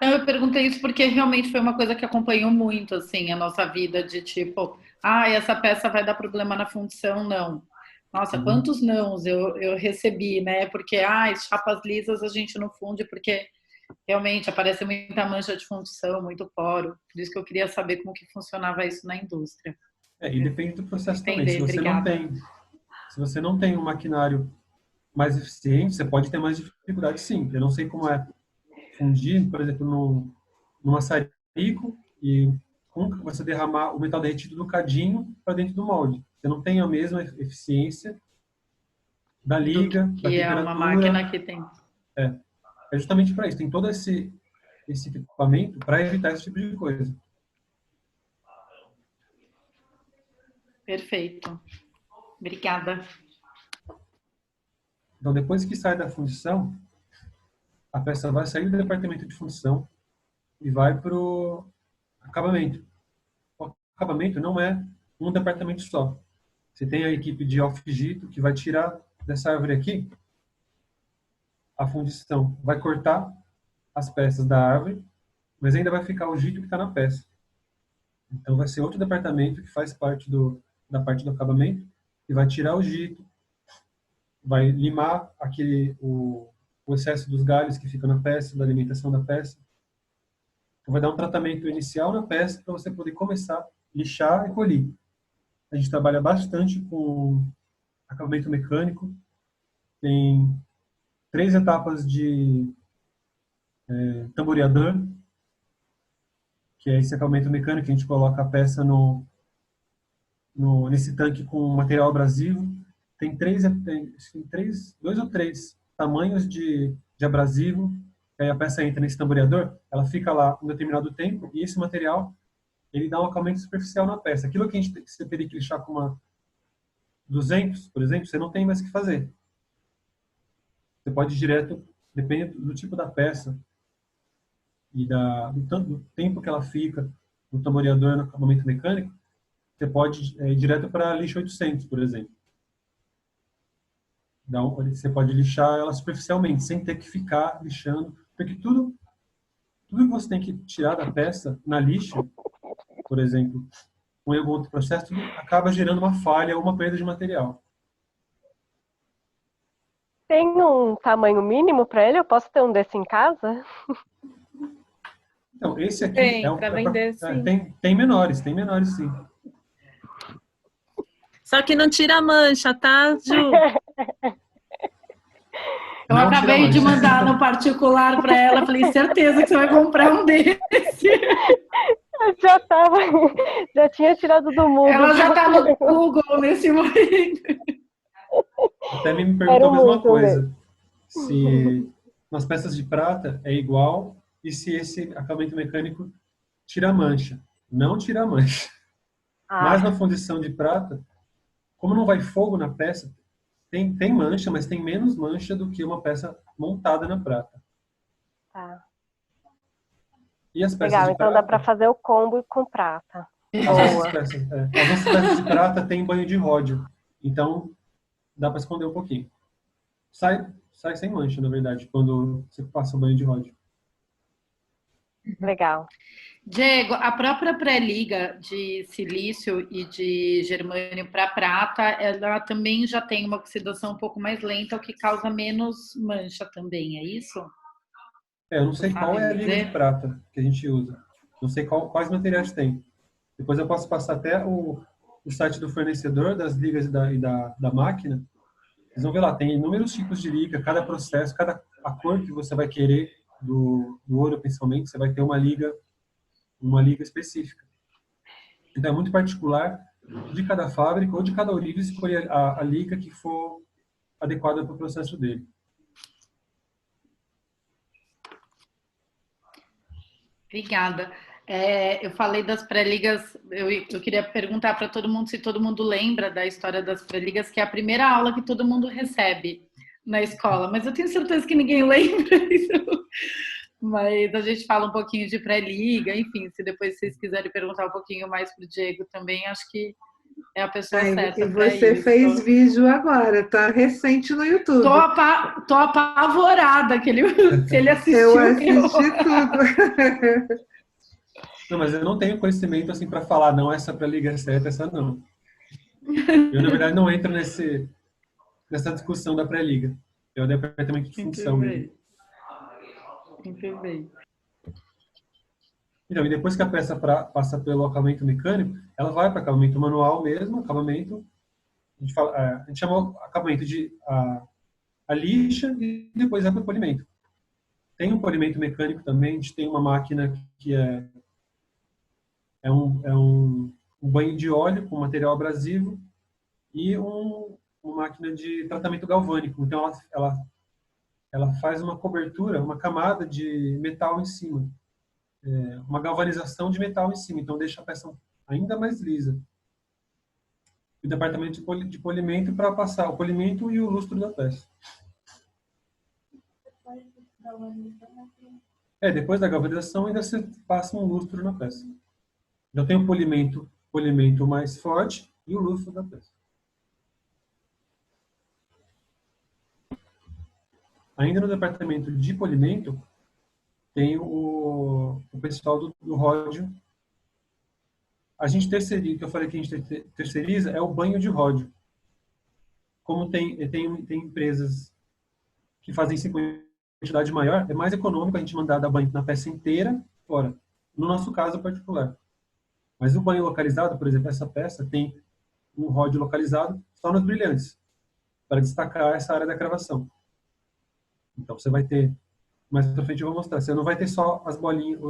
Eu perguntei isso porque realmente foi uma coisa que acompanhou muito, assim, a nossa vida, de tipo, essa peça vai dar problema na fundição, não. Nossa, quantos nãos eu recebi, né? Porque, chapas lisas a gente não funde porque realmente aparece muita mancha de fundição, muito poro. Por isso que eu queria saber como que funcionava isso na indústria. E depende do processo também. Obrigada. Se você não tem um maquinário mais eficiente, você pode ter mais dificuldade, sim. Eu não sei como é fundir, por exemplo, no maçarico e você derramar o metal derretido do cadinho para dentro do molde. Você não tem a mesma eficiência da liga, da temperatura. É uma máquina que tem. É justamente para isso. Tem todo esse equipamento para evitar esse tipo de coisa. Perfeito. Obrigada. Então, depois que sai da fundição, a peça vai sair do departamento de fundição e vai para o acabamento. O acabamento não é um departamento só. Você tem a equipe de alfigito que vai tirar dessa árvore aqui a fundição. Vai cortar as peças da árvore, mas ainda vai ficar o gito que está na peça. Então, vai ser outro departamento que faz parte da parte do acabamento e vai tirar o gito, vai limar o excesso dos galhos que ficam na peça, da alimentação da peça. Então, vai dar um tratamento inicial na peça para você poder começar a lixar e polir. A gente trabalha bastante com acabamento mecânico. Tem 3 etapas de tamboreador, que é esse acabamento mecânico que a gente coloca a peça nesse tanque com material abrasivo. Tem 2 ou 3 tamanhos de abrasivo. Aí a peça entra nesse tamboreador, ela fica lá um determinado tempo e esse material ele dá um acabamento superficial na peça. Aquilo que você teria que lixar com uma 200, por exemplo, você não tem mais o que fazer. Você pode ir direto, depende do tipo da peça e do tempo que ela fica no tamboreador, no acabamento mecânico, você pode ir direto para lixo 800, por exemplo. Então, você pode lixar ela superficialmente, sem ter que ficar lixando, porque tudo que você tem que tirar da peça na lixa, por exemplo, ou em algum outro processo, tudo acaba gerando uma falha ou uma perda de material. Tem um tamanho mínimo para ele? Eu posso ter um desse em casa? Então, esse aqui tem, para vender, sim. Tem menores sim. Só que não tira a mancha, tá, Ju? Eu acabei de mandar no particular para ela, falei, certeza que você vai comprar um desse. Já tinha tirado do mundo. Ela já tá no Google nesse momento. Até me perguntou a mesma coisa. Se nas peças de prata é igual e se esse acabamento mecânico tira a mancha. Não tira a mancha. Mas na fundição de prata, como não vai fogo na peça, tem mancha, mas tem menos mancha do que uma peça montada na prata. Tá. E as peças legal, de então prata, dá para fazer o combo com prata. As peças de prata têm banho de ródio. Então, dá para esconder um pouquinho. Sai sem mancha, na verdade, quando você passa o banho de ródio. Legal. Diego, a própria pré-liga de silício e de germânio para prata, ela também já tem uma oxidação um pouco mais lenta, o que causa menos mancha também, é isso? Eu não sei qual é a liga de prata que a gente usa. Não sei quais materiais tem. Depois eu posso passar até o site do fornecedor das ligas e da máquina. Vocês vão ver lá, tem inúmeros tipos de liga, cada processo, a cor que você vai querer do ouro, principalmente, você vai ter uma liga específica. Então é muito particular de cada fábrica ou de cada ourive escolher a liga que for adequada para o processo dele. Obrigada. Eu falei das pré-ligas, eu queria perguntar para todo mundo se todo mundo lembra da história das pré-ligas, que é a primeira aula que todo mundo recebe na escola, mas eu tenho certeza que ninguém lembra isso. Mas a gente fala um pouquinho de pré-liga, enfim, se depois vocês quiserem perguntar um pouquinho mais para o Diego também, acho que é a pessoa certa. E você fez vídeo agora, tá recente no YouTube. Tô apavorada que se ele assistiu. Eu assisti tudo. Não, mas eu não tenho conhecimento assim para falar, não, essa pré-liga é certa, essa não. Eu, na verdade, não entro nessa discussão da pré-liga. É o departamento de função mesmo. Muito bem. Então, e depois que a peça passa pelo acabamento mecânico, ela vai para acabamento manual mesmo, acabamento, a gente chama acabamento de a lixa e depois vai para o polimento. Tem um polimento mecânico também, a gente tem uma máquina que é um banho de óleo com material abrasivo e uma máquina de tratamento galvânico. Então, ela faz uma cobertura, uma camada de metal em cima. Uma galvanização de metal em cima. Então, deixa a peça ainda mais lisa. E o departamento de polimento para passar o polimento e o lustro da peça. Depois da galvanização, ainda você passa um lustro na peça. Já tem o polimento mais forte e o lustro da peça. Ainda no departamento de polimento, tem o pessoal do ródio. A gente terceiriza, que eu falei que a gente terceiriza, é o banho de ródio. Como tem empresas que fazem isso em quantidade maior, é mais econômico a gente mandar dar banho na peça inteira fora. No nosso caso particular. Mas o banho localizado, por exemplo, essa peça tem um ródio localizado só nos brilhantes, para destacar essa área da cravação. Então, você vai ter, mais pra frente eu vou mostrar, você não vai ter só as bolinhas,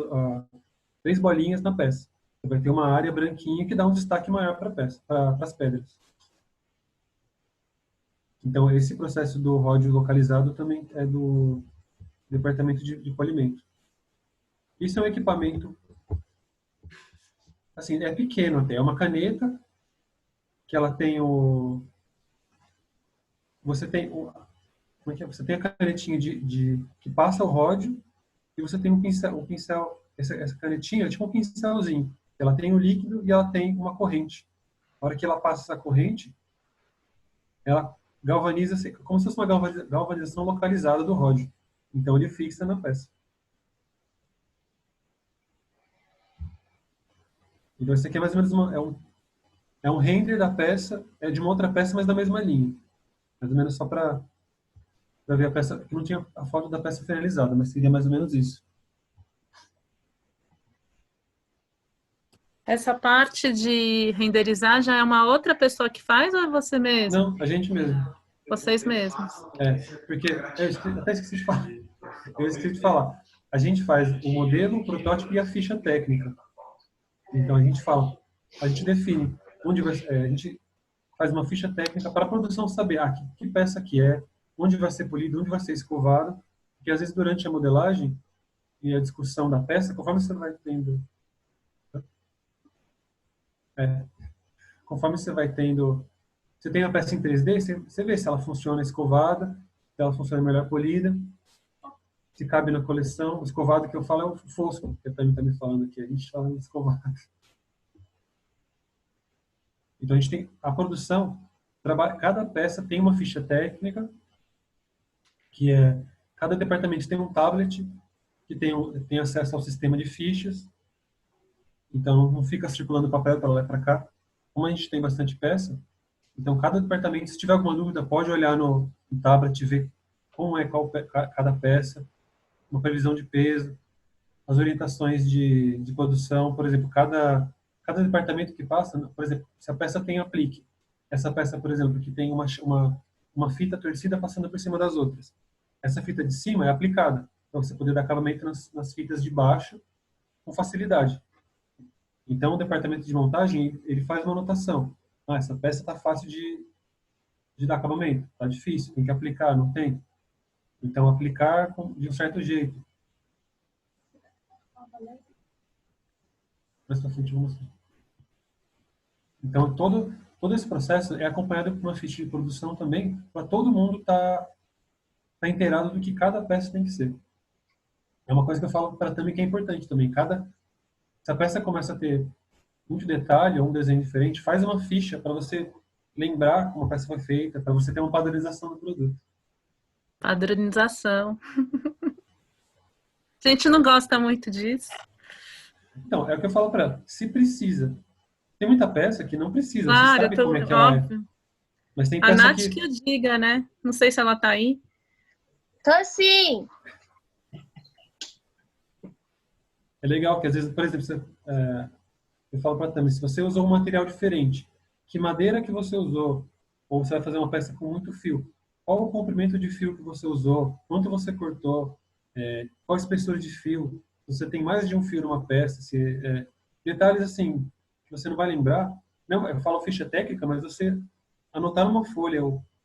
3 bolinhas na peça. Você vai ter uma área branquinha que dá um destaque maior para a peça, para as pedras. Então, esse processo do ródio localizado também é do departamento de polimento. Isso é um equipamento, assim, é pequeno até, é uma caneta que ela tem você tem você tem a canetinha que passa o ródio e você tem um pincel, essa canetinha é tipo um pincelzinho. Ela tem o líquido e ela tem uma corrente. Na hora que ela passa essa corrente, ela galvaniza, como se fosse uma galvanização localizada do ródio. Então ele fixa na peça. Então esse aqui é mais ou menos é um render da peça, é de uma outra peça, mas da mesma linha. Mais ou menos só para ver a peça, que não tinha a foto da peça finalizada, mas seria mais ou menos isso. Essa parte de renderizar já é uma outra pessoa que faz ou é você mesmo? Não, a gente mesmo. Vocês mesmos. Porque até esqueci de falar. Eu esqueci de falar. A gente faz o modelo, o protótipo e a ficha técnica. Então a gente define onde vai, a gente faz uma ficha técnica para a produção saber que peça que é, onde vai ser polido, onde vai ser escovado, porque às vezes durante a modelagem e a discussão da peça, conforme você vai tendo você tem a peça em 3D, você vê se ela funciona escovada, se ela funciona melhor polida, se cabe na coleção. O escovado que eu falo é o fosco, que a Tami está me falando aqui, a gente fala de escovado. Então a gente tem a produção, cada peça tem uma ficha técnica, que cada departamento tem um tablet que tem acesso ao sistema de fichas. Então não fica circulando papel para lá e para cá. Como a gente tem bastante peça, então cada departamento, se tiver alguma dúvida, pode olhar no tablet e ver como é cada peça, uma previsão de peso, as orientações de produção. Por exemplo, cada departamento que passa, por exemplo, se a peça tem aplique, essa peça, por exemplo, que tem uma fita torcida passando por cima das outras, essa fita de cima é aplicada, para você poder dar acabamento nas fitas de baixo com facilidade. Então, o departamento de montagem, ele faz uma anotação. Essa peça está fácil de dar acabamento, está difícil, tem que aplicar, não tem? Então, aplicar de um certo jeito. Mais pra frente eu vou mostrar. Então, todo esse processo é acompanhado por uma ficha de produção também, para todo mundo tá inteirado do que cada peça tem que ser. É uma coisa que eu falo para também que é importante também. Se a peça começa a ter muito detalhe ou um desenho diferente, faz uma ficha para você lembrar como a peça foi feita, para você ter uma padronização do produto. Padronização. A gente não gosta muito disso. Então, é o que eu falo para ela. Se precisa. Tem muita peça que não precisa. Claro, você sabe como é que ela é. Mas tem A peça Nath que... que eu diga, né? Não sei se ela tá aí. Tô sim. É legal que às vezes, por exemplo, eu falo para a Tami, se você usou um material diferente, que madeira que você usou, ou você vai fazer uma peça com muito fio, qual o comprimento de fio que você usou, quanto você cortou, qual a espessura de fio, se você tem mais de um fio numa peça, detalhes assim, que você não vai lembrar. Não, eu falo ficha técnica, mas você anotar numa folha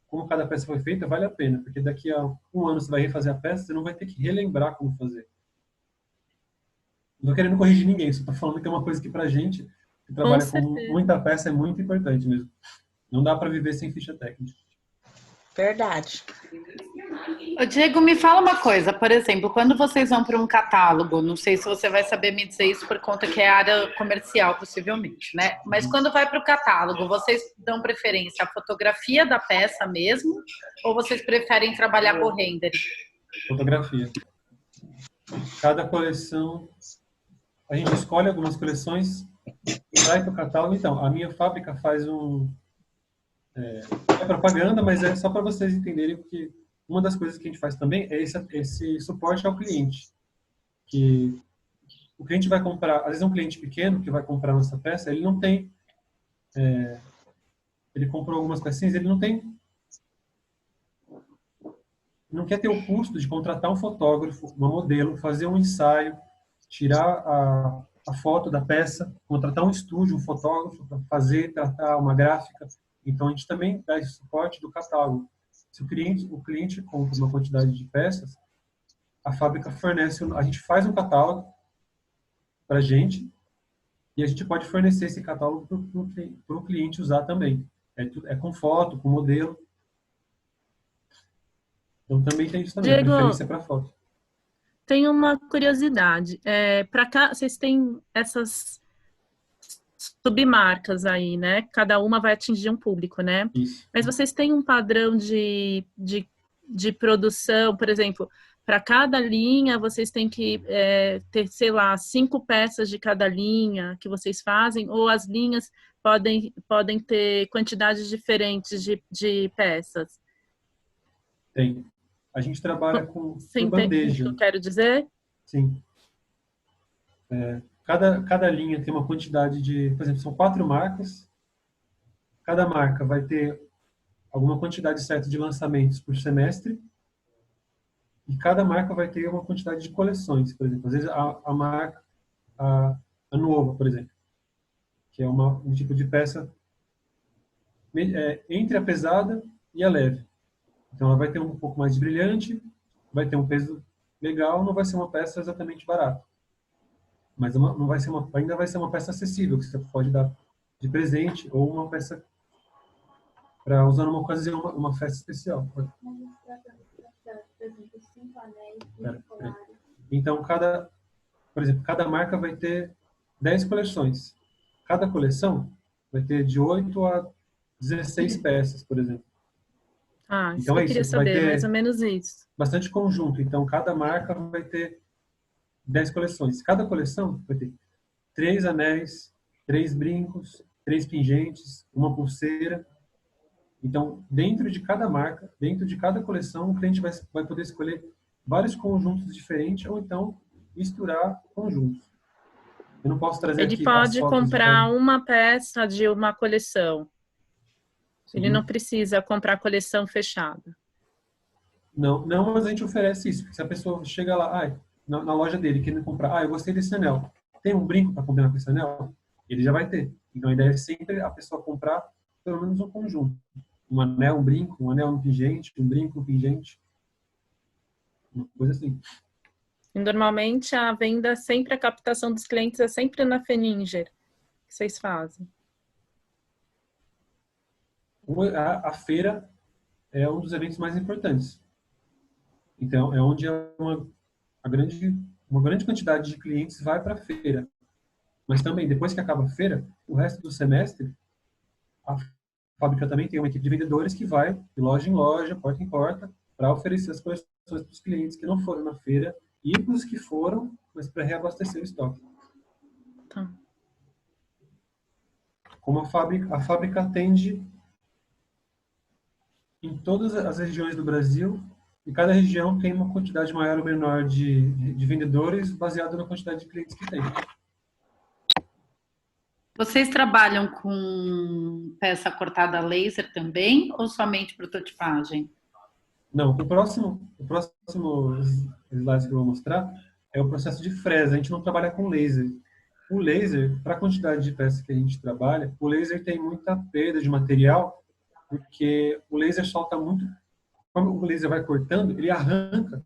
como cada peça foi feita, vale a pena, porque daqui a um ano você vai refazer a peça, você não vai ter que relembrar como fazer. Não tô querendo corrigir ninguém, só tô falando que é uma coisa que pra gente, que trabalha com muita peça, é muito importante mesmo. Não dá para viver sem ficha técnica. Verdade. Ô, Diego, me fala uma coisa, por exemplo, quando vocês vão para um catálogo, não sei se você vai saber me dizer isso por conta que é área comercial, possivelmente, né? Mas quando vai para o catálogo, vocês dão preferência à fotografia da peça mesmo, ou vocês preferem trabalhar com render? Fotografia. Cada coleção, a gente escolhe algumas coleções, vai para o catálogo. Então, a minha fábrica faz é propaganda, mas é só para vocês entenderem que uma das coisas que a gente faz também é esse suporte ao cliente. Que o cliente vai comprar, às vezes um cliente pequeno que vai comprar nossa peça, ele não tem, ele comprou algumas pecinhas, ele não quer ter o custo de contratar um fotógrafo, uma modelo, fazer um ensaio, tirar a foto da peça, contratar um estúdio, um fotógrafo para fazer, tratar uma gráfica. Então, a gente também dá esse suporte do catálogo. Se o cliente compra uma quantidade de peças, a fábrica fornece, a gente faz um catálogo para a gente e a gente pode fornecer esse catálogo para o cliente usar também. É com foto, com modelo. Então, também tem isso também, Diego, preferência para foto. Tem uma curiosidade. Para cá, vocês têm essas submarcas aí, né? Cada uma vai atingir um público, né? Isso. Mas vocês têm um padrão de produção, por exemplo, para cada linha vocês têm que ter, sei lá, 5 peças de cada linha que vocês fazem, ou as linhas podem ter quantidades diferentes de peças? Tem. A gente trabalha com Você bandeja. entende o que eu quero dizer? Sim. Cada linha tem uma quantidade de... Por exemplo, são 4 marcas. Cada marca vai ter alguma quantidade certa de lançamentos por semestre. E cada marca vai ter uma quantidade de coleções. Por exemplo, às vezes a marca... A Nova, por exemplo. Que é um tipo de peça entre a pesada e a leve. Então, ela vai ter um pouco mais de brilhante, vai ter um peso legal, não vai ser uma peça exatamente barata. Mas não vai ser ainda vai ser uma peça acessível, que você pode dar de presente, ou uma peça para usar numa ocasião, uma festa especial. Mas isso trata, por exemplo, 5 anéis, colares. Então, por exemplo, cada marca vai ter 10 coleções. Cada coleção vai ter de 8 a 16 peças, por exemplo. Ah, isso Então, eu queria saber, mais ou menos isso. Bastante conjunto. Então, cada marca vai ter 10 coleções. Cada coleção vai ter 3 anéis, 3 brincos, 3 pingentes, uma pulseira. Então, dentro de cada marca, dentro de cada coleção, o cliente vai poder escolher vários conjuntos diferentes ou então misturar conjuntos. Eu não posso trazer aqui Ele pode comprar uma peça de uma coleção. Sim. Ele não precisa comprar coleção fechada. Não, mas a gente oferece isso. Se a pessoa chega lá, na loja dele, querendo comprar, eu gostei desse anel. Tem um brinco para combinar com esse anel? Ele já vai ter. Então, a ideia é sempre a pessoa comprar pelo menos um conjunto. Um anel, um brinco, um anel, um pingente, um brinco, um pingente. Uma coisa assim. E normalmente, a venda, sempre a captação dos clientes é sempre na Feninger que vocês fazem. A feira é um dos eventos mais importantes. Então, é onde uma grande quantidade de clientes vai para a feira. Mas também, depois que acaba a feira, o resto do semestre, a fábrica também tem uma equipe de vendedores que vai de loja em loja, porta em porta, para oferecer as coleções para os clientes que não foram na feira e para os que foram, mas para reabastecer o estoque. Tá. Como a fábrica atende em todas as regiões do Brasil, e cada região tem uma quantidade maior ou menor de vendedores baseado na quantidade de clientes que tem. Vocês trabalham com peça cortada a laser também ou somente prototipagem? Não, o próximo slide que eu vou mostrar é o processo de fresa. A gente não trabalha com laser. O laser, para a quantidade de peças que a gente trabalha, o laser tem muita perda de material, porque o laser solta muito. Quando o laser vai cortando, ele arranca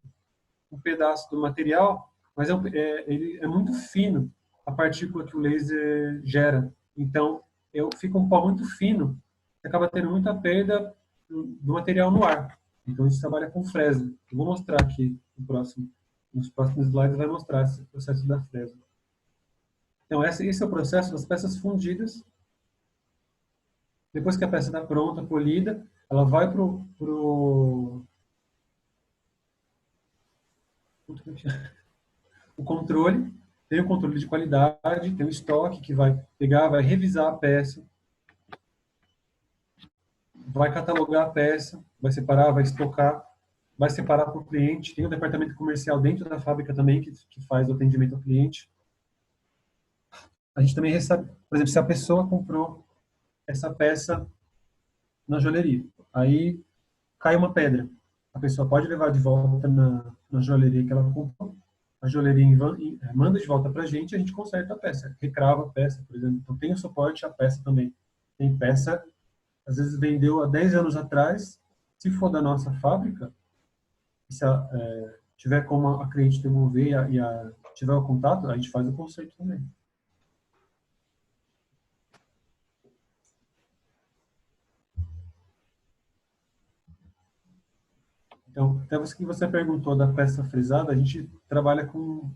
um pedaço do material, mas ele é muito fino, a partícula que o laser gera. Então, fica um pó muito fino, que acaba tendo muita perda do material no ar. Então, a gente trabalha com fresa. Eu vou mostrar aqui nos próximos slides, vai mostrar esse processo da fresa. Então, esse é o processo das peças fundidas. Depois que a peça está pronta, polida, ela vai para o controle. Tem o controle de qualidade, tem o estoque que vai pegar, vai revisar a peça, vai catalogar a peça, vai separar, vai estocar, vai separar para o cliente. Tem o departamento comercial dentro da fábrica também que faz o atendimento ao cliente. A gente também recebe, por exemplo, se a pessoa comprou essa peça na joalheria, aí cai uma pedra, a pessoa pode levar de volta na joalheria que ela comprou, a joalheria manda de volta para a gente conserta a peça, recrava a peça, por exemplo. Então tem o suporte à peça também. Tem peça, às vezes vendeu há 10 anos atrás, se for da nossa fábrica, se tiver como a cliente devolver e tiver o contato, a gente faz o conserto também. Então, até que você perguntou da peça fresada, a gente trabalha com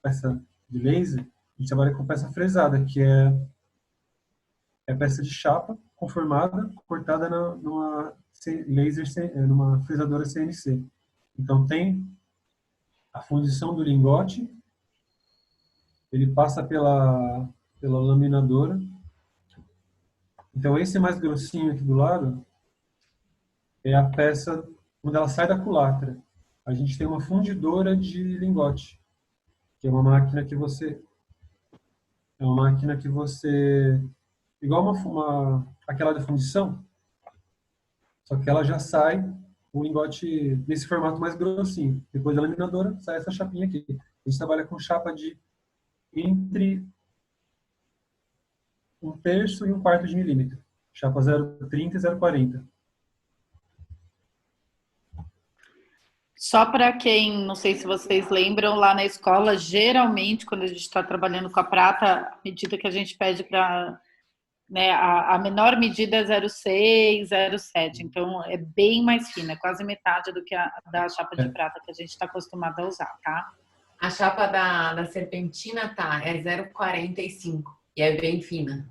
peça de laser, a gente trabalha com peça fresada, que é peça de chapa conformada, cortada numa fresadora CNC. Então, tem a fundição do lingote, ele passa pela laminadora. Então, esse mais grossinho aqui do lado é a peça quando ela sai da culatra. A gente tem uma fundidora de lingote, que é uma máquina que você igual aquela de fundição, só que ela já sai o lingote nesse formato mais grossinho. Depois da laminadora sai essa chapinha aqui. A gente trabalha com chapa de entre 1/3 e 1/4 de milímetro. Chapa 0,30 e 0,40. Só para quem, não sei se vocês lembram, lá na escola, geralmente, quando a gente está trabalhando com a prata, a medida que a gente pede para... a menor medida é 0,6, 0,7. Então, é bem mais fina, é quase metade do que da chapa de prata que a gente está acostumado a usar, tá? A chapa da serpentina, é 0,45 e é bem fina.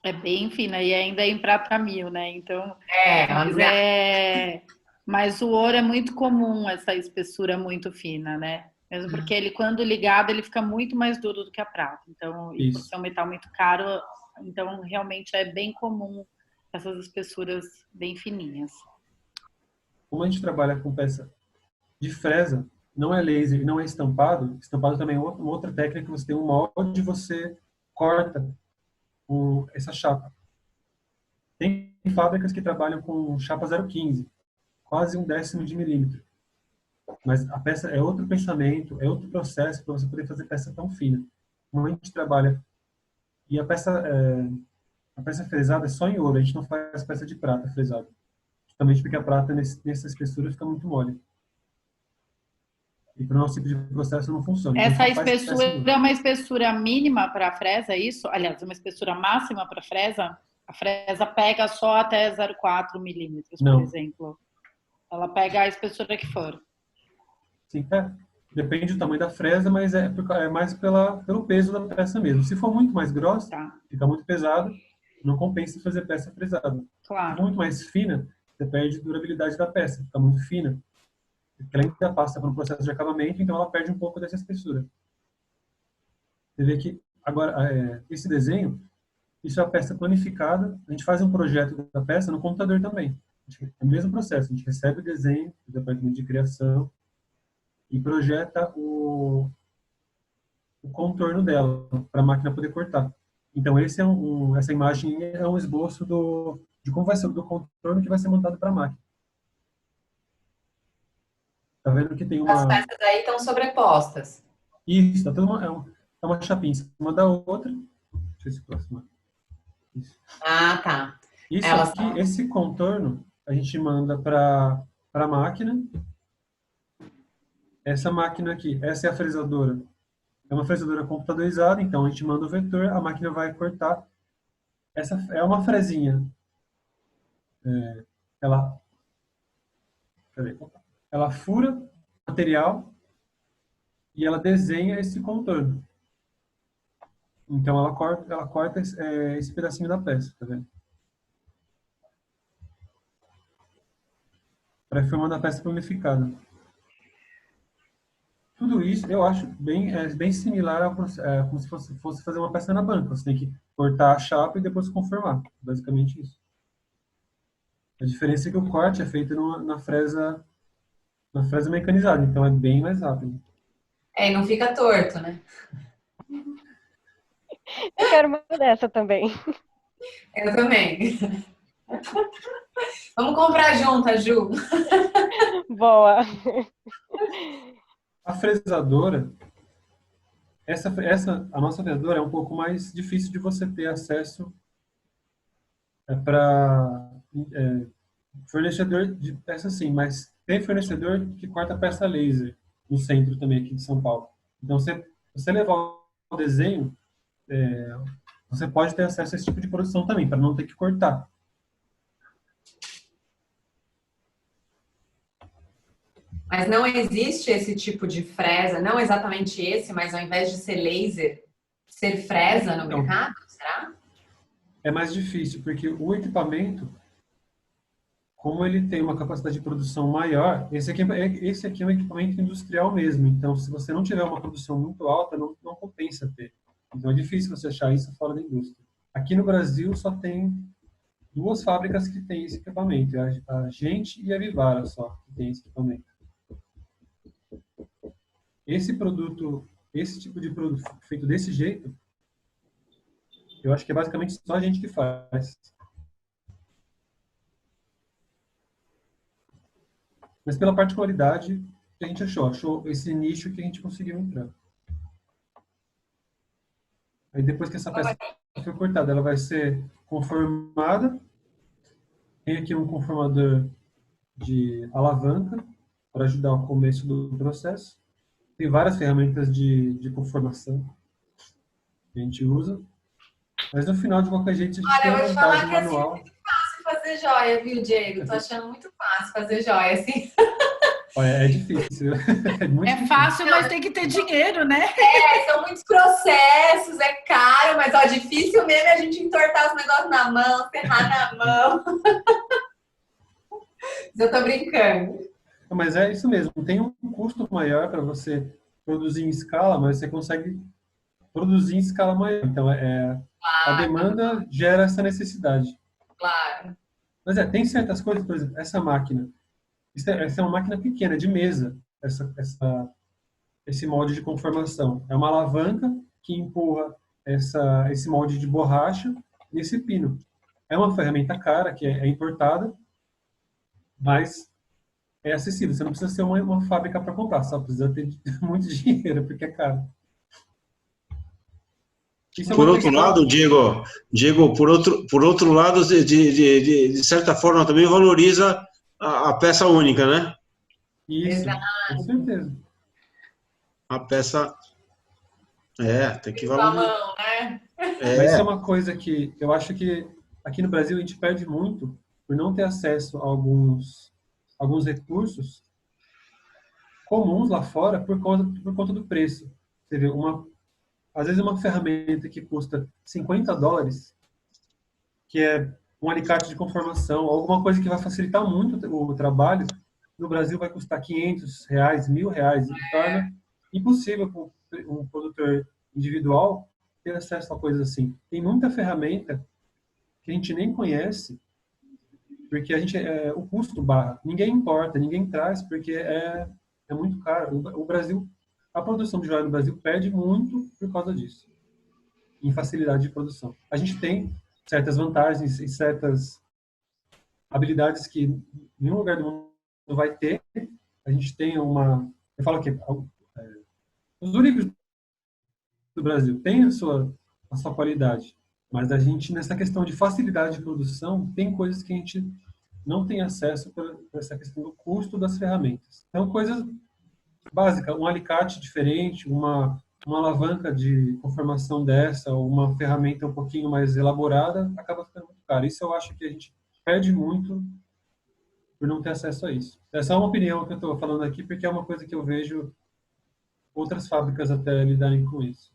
É bem fina e ainda é em prata 1000, né? Então, mas o ouro é muito comum, essa espessura muito fina, né? Mesmo porque ele, quando ligado, ele fica muito mais duro do que a prata. Então, e por ser um metal muito caro, então realmente é bem comum essas espessuras bem fininhas. Como a gente trabalha com peça de fresa, não é laser, não é estampado. Estampado também é uma outra técnica, você tem um molde, você corta essa chapa. Tem fábricas que trabalham com chapa 0,15, quase 1/10 de milímetro. Mas a peça é outro pensamento, é outro processo para você poder fazer peça tão fina. Como a gente trabalha, e a peça fresada é só em ouro, a gente não faz peça de prata fresada. Justamente porque a prata, nessa espessura, fica muito mole. E para o nosso tipo de processo não funciona. Essa espessura é uma espessura mínima para a fresa, é isso? Aliás, uma espessura máxima para a fresa? A fresa pega só até 0,4 milímetros, por exemplo. Ela pega a espessura que for. Sim, depende do tamanho da fresa, mas é mais pelo peso da peça mesmo. Se for muito mais grossa, fica muito pesada, não compensa fazer peça fresada. Claro. Se for muito mais fina, você perde durabilidade da peça, fica muito fina. Porque ela ainda passa por um processo de acabamento, então ela perde um pouco dessa espessura. Você vê que, agora, esse desenho, isso é a peça planificada. A gente faz um projeto da peça no computador também. É o mesmo processo, a gente recebe o desenho do departamento de criação e projeta o contorno dela para a máquina poder cortar. Então, essa imagem é um esboço de como vai ser do contorno que vai ser montado para a máquina. Tá vendo que tem uma... As peças aí estão sobrepostas. Isso, tá tudo uma chapinha em cima da outra. Deixa eu ver se próximo. Isso. Ah, tá. Isso Elas aqui, esse contorno, a gente manda para a máquina. Essa máquina aqui, essa é a fresadora. É uma fresadora computadorizada, então a gente manda o vetor, a máquina vai cortar. Essa é uma fresinha. Ela fura o material e ela desenha esse contorno. Então ela corta esse pedacinho da peça, tá vendo? Para formar a peça planificada. Tudo isso eu acho bem similar ao como se fosse fazer uma peça na banca. Você tem que cortar a chapa e depois conformar. Basicamente isso. A diferença é que o corte é feito na fresa mecanizada, então é bem mais rápido. E não fica torto, né? Eu quero uma dessa também. Eu também. Vamos comprar juntas, Ju. Boa. A fresadora, a nossa fresadora é um pouco mais difícil de você ter acesso para fornecedor de peça, sim, mas tem fornecedor que corta peça laser no centro também, aqui de São Paulo. Então, você levar o desenho, você pode ter acesso a esse tipo de produção também, para não ter que cortar. Mas não existe esse tipo de fresa, não exatamente esse, mas ao invés de ser laser, ser fresa no mercado, será? É mais difícil, porque o equipamento, como ele tem uma capacidade de produção maior, esse aqui é um equipamento industrial mesmo. Então, se você não tiver uma produção muito alta, não compensa ter. Então, é difícil você achar isso fora da indústria. Aqui no Brasil, só tem 2 fábricas que têm esse equipamento. A Gente e a Vivara só que tem esse equipamento. Esse tipo de produto feito desse jeito, eu acho que é basicamente só a gente que faz. Mas pela particularidade que a gente achou esse nicho que a gente conseguiu entrar. Aí depois que essa peça foi cortada, ela vai ser conformada. Tem aqui um conformador de alavanca para ajudar o começo do processo. Tem várias ferramentas de conformação que a gente usa. Mas no final, de qualquer jeito, a gente tem a montagem manual. É muito fácil fazer joia, viu, Diego? Tô achando muito fácil fazer joia, assim. Olha, é difícil. É fácil, mas tem que ter dinheiro, né? São muitos processos, é caro, mas ó, difícil mesmo é a gente entortar os negócios na mão, ferrar na mão. Eu tô brincando. Mas é isso mesmo. Tem um custo maior para você produzir em escala, mas você consegue produzir em escala maior. Então, a demanda gera essa necessidade. Claro. Mas tem certas coisas, por exemplo, essa máquina. Essa é uma máquina pequena, de mesa, esse molde de conformação. É uma alavanca que empurra esse molde de borracha nesse pino. É uma ferramenta cara, que é importada, mas é acessível. Você não precisa ser uma fábrica para comprar, só precisa ter muito dinheiro, porque é caro. Por outro lado, Diego, por outro lado, de certa forma, também valoriza a peça única, né? Isso, com certeza. A peça... tem que valorizar. valorizar. Né? Mas isso é uma coisa que eu acho que aqui no Brasil a gente perde muito por não ter acesso a alguns recursos comuns lá fora por conta do preço. Você vê, às vezes uma ferramenta que custa $50, que é um alicate de conformação, alguma coisa que vai facilitar muito o trabalho, no Brasil vai custar R$500, R$1.000, e torna impossível para um produtor individual ter acesso a coisas assim. Tem muita ferramenta que a gente nem conhece, porque a gente, o custo barra, ninguém importa, ninguém traz, porque é muito caro. O Brasil, a produção de joia no Brasil perde muito por causa disso, em facilidade de produção. A gente tem certas vantagens e certas habilidades que nenhum lugar do mundo vai ter. A gente tem eu falo que os únicos do Brasil têm a sua qualidade, mas a gente, nessa questão de facilidade de produção, tem coisas que a gente não tem acesso por essa questão do custo das ferramentas. Então, coisas básicas, um alicate diferente, uma alavanca de conformação dessa, ou uma ferramenta um pouquinho mais elaborada, acaba ficando muito caro. Isso eu acho que a gente perde muito por não ter acesso a isso. Essa é uma opinião que eu estou falando aqui, porque é uma coisa que eu vejo outras fábricas até lidarem com isso.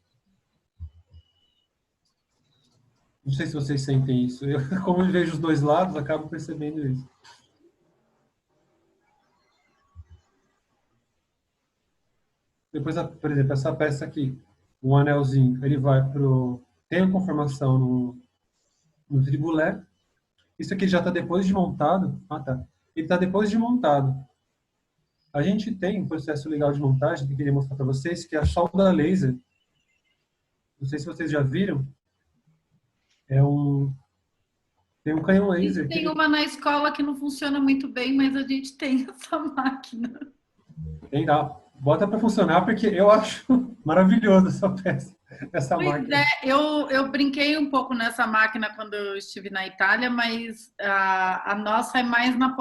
Não sei se vocês sentem isso. Eu, como eu vejo os dois lados, acabo percebendo isso. Depois, por exemplo, essa peça aqui, um anelzinho, ele vai tem a conformação no tribulé. Isso aqui já está depois de montado. Ah, tá. Ele está depois de montado. A gente tem um processo legal de montagem que eu queria mostrar para vocês, que é a solda laser. Não sei se vocês já viram. Tem um canhão laser. Tem uma na escola que não funciona muito bem, mas a gente tem essa máquina. Tem, dá. Bota para funcionar, porque eu acho maravilhoso essa peça, essa máquina. Eu brinquei um pouco nessa máquina quando eu estive na Itália, mas a nossa é mais na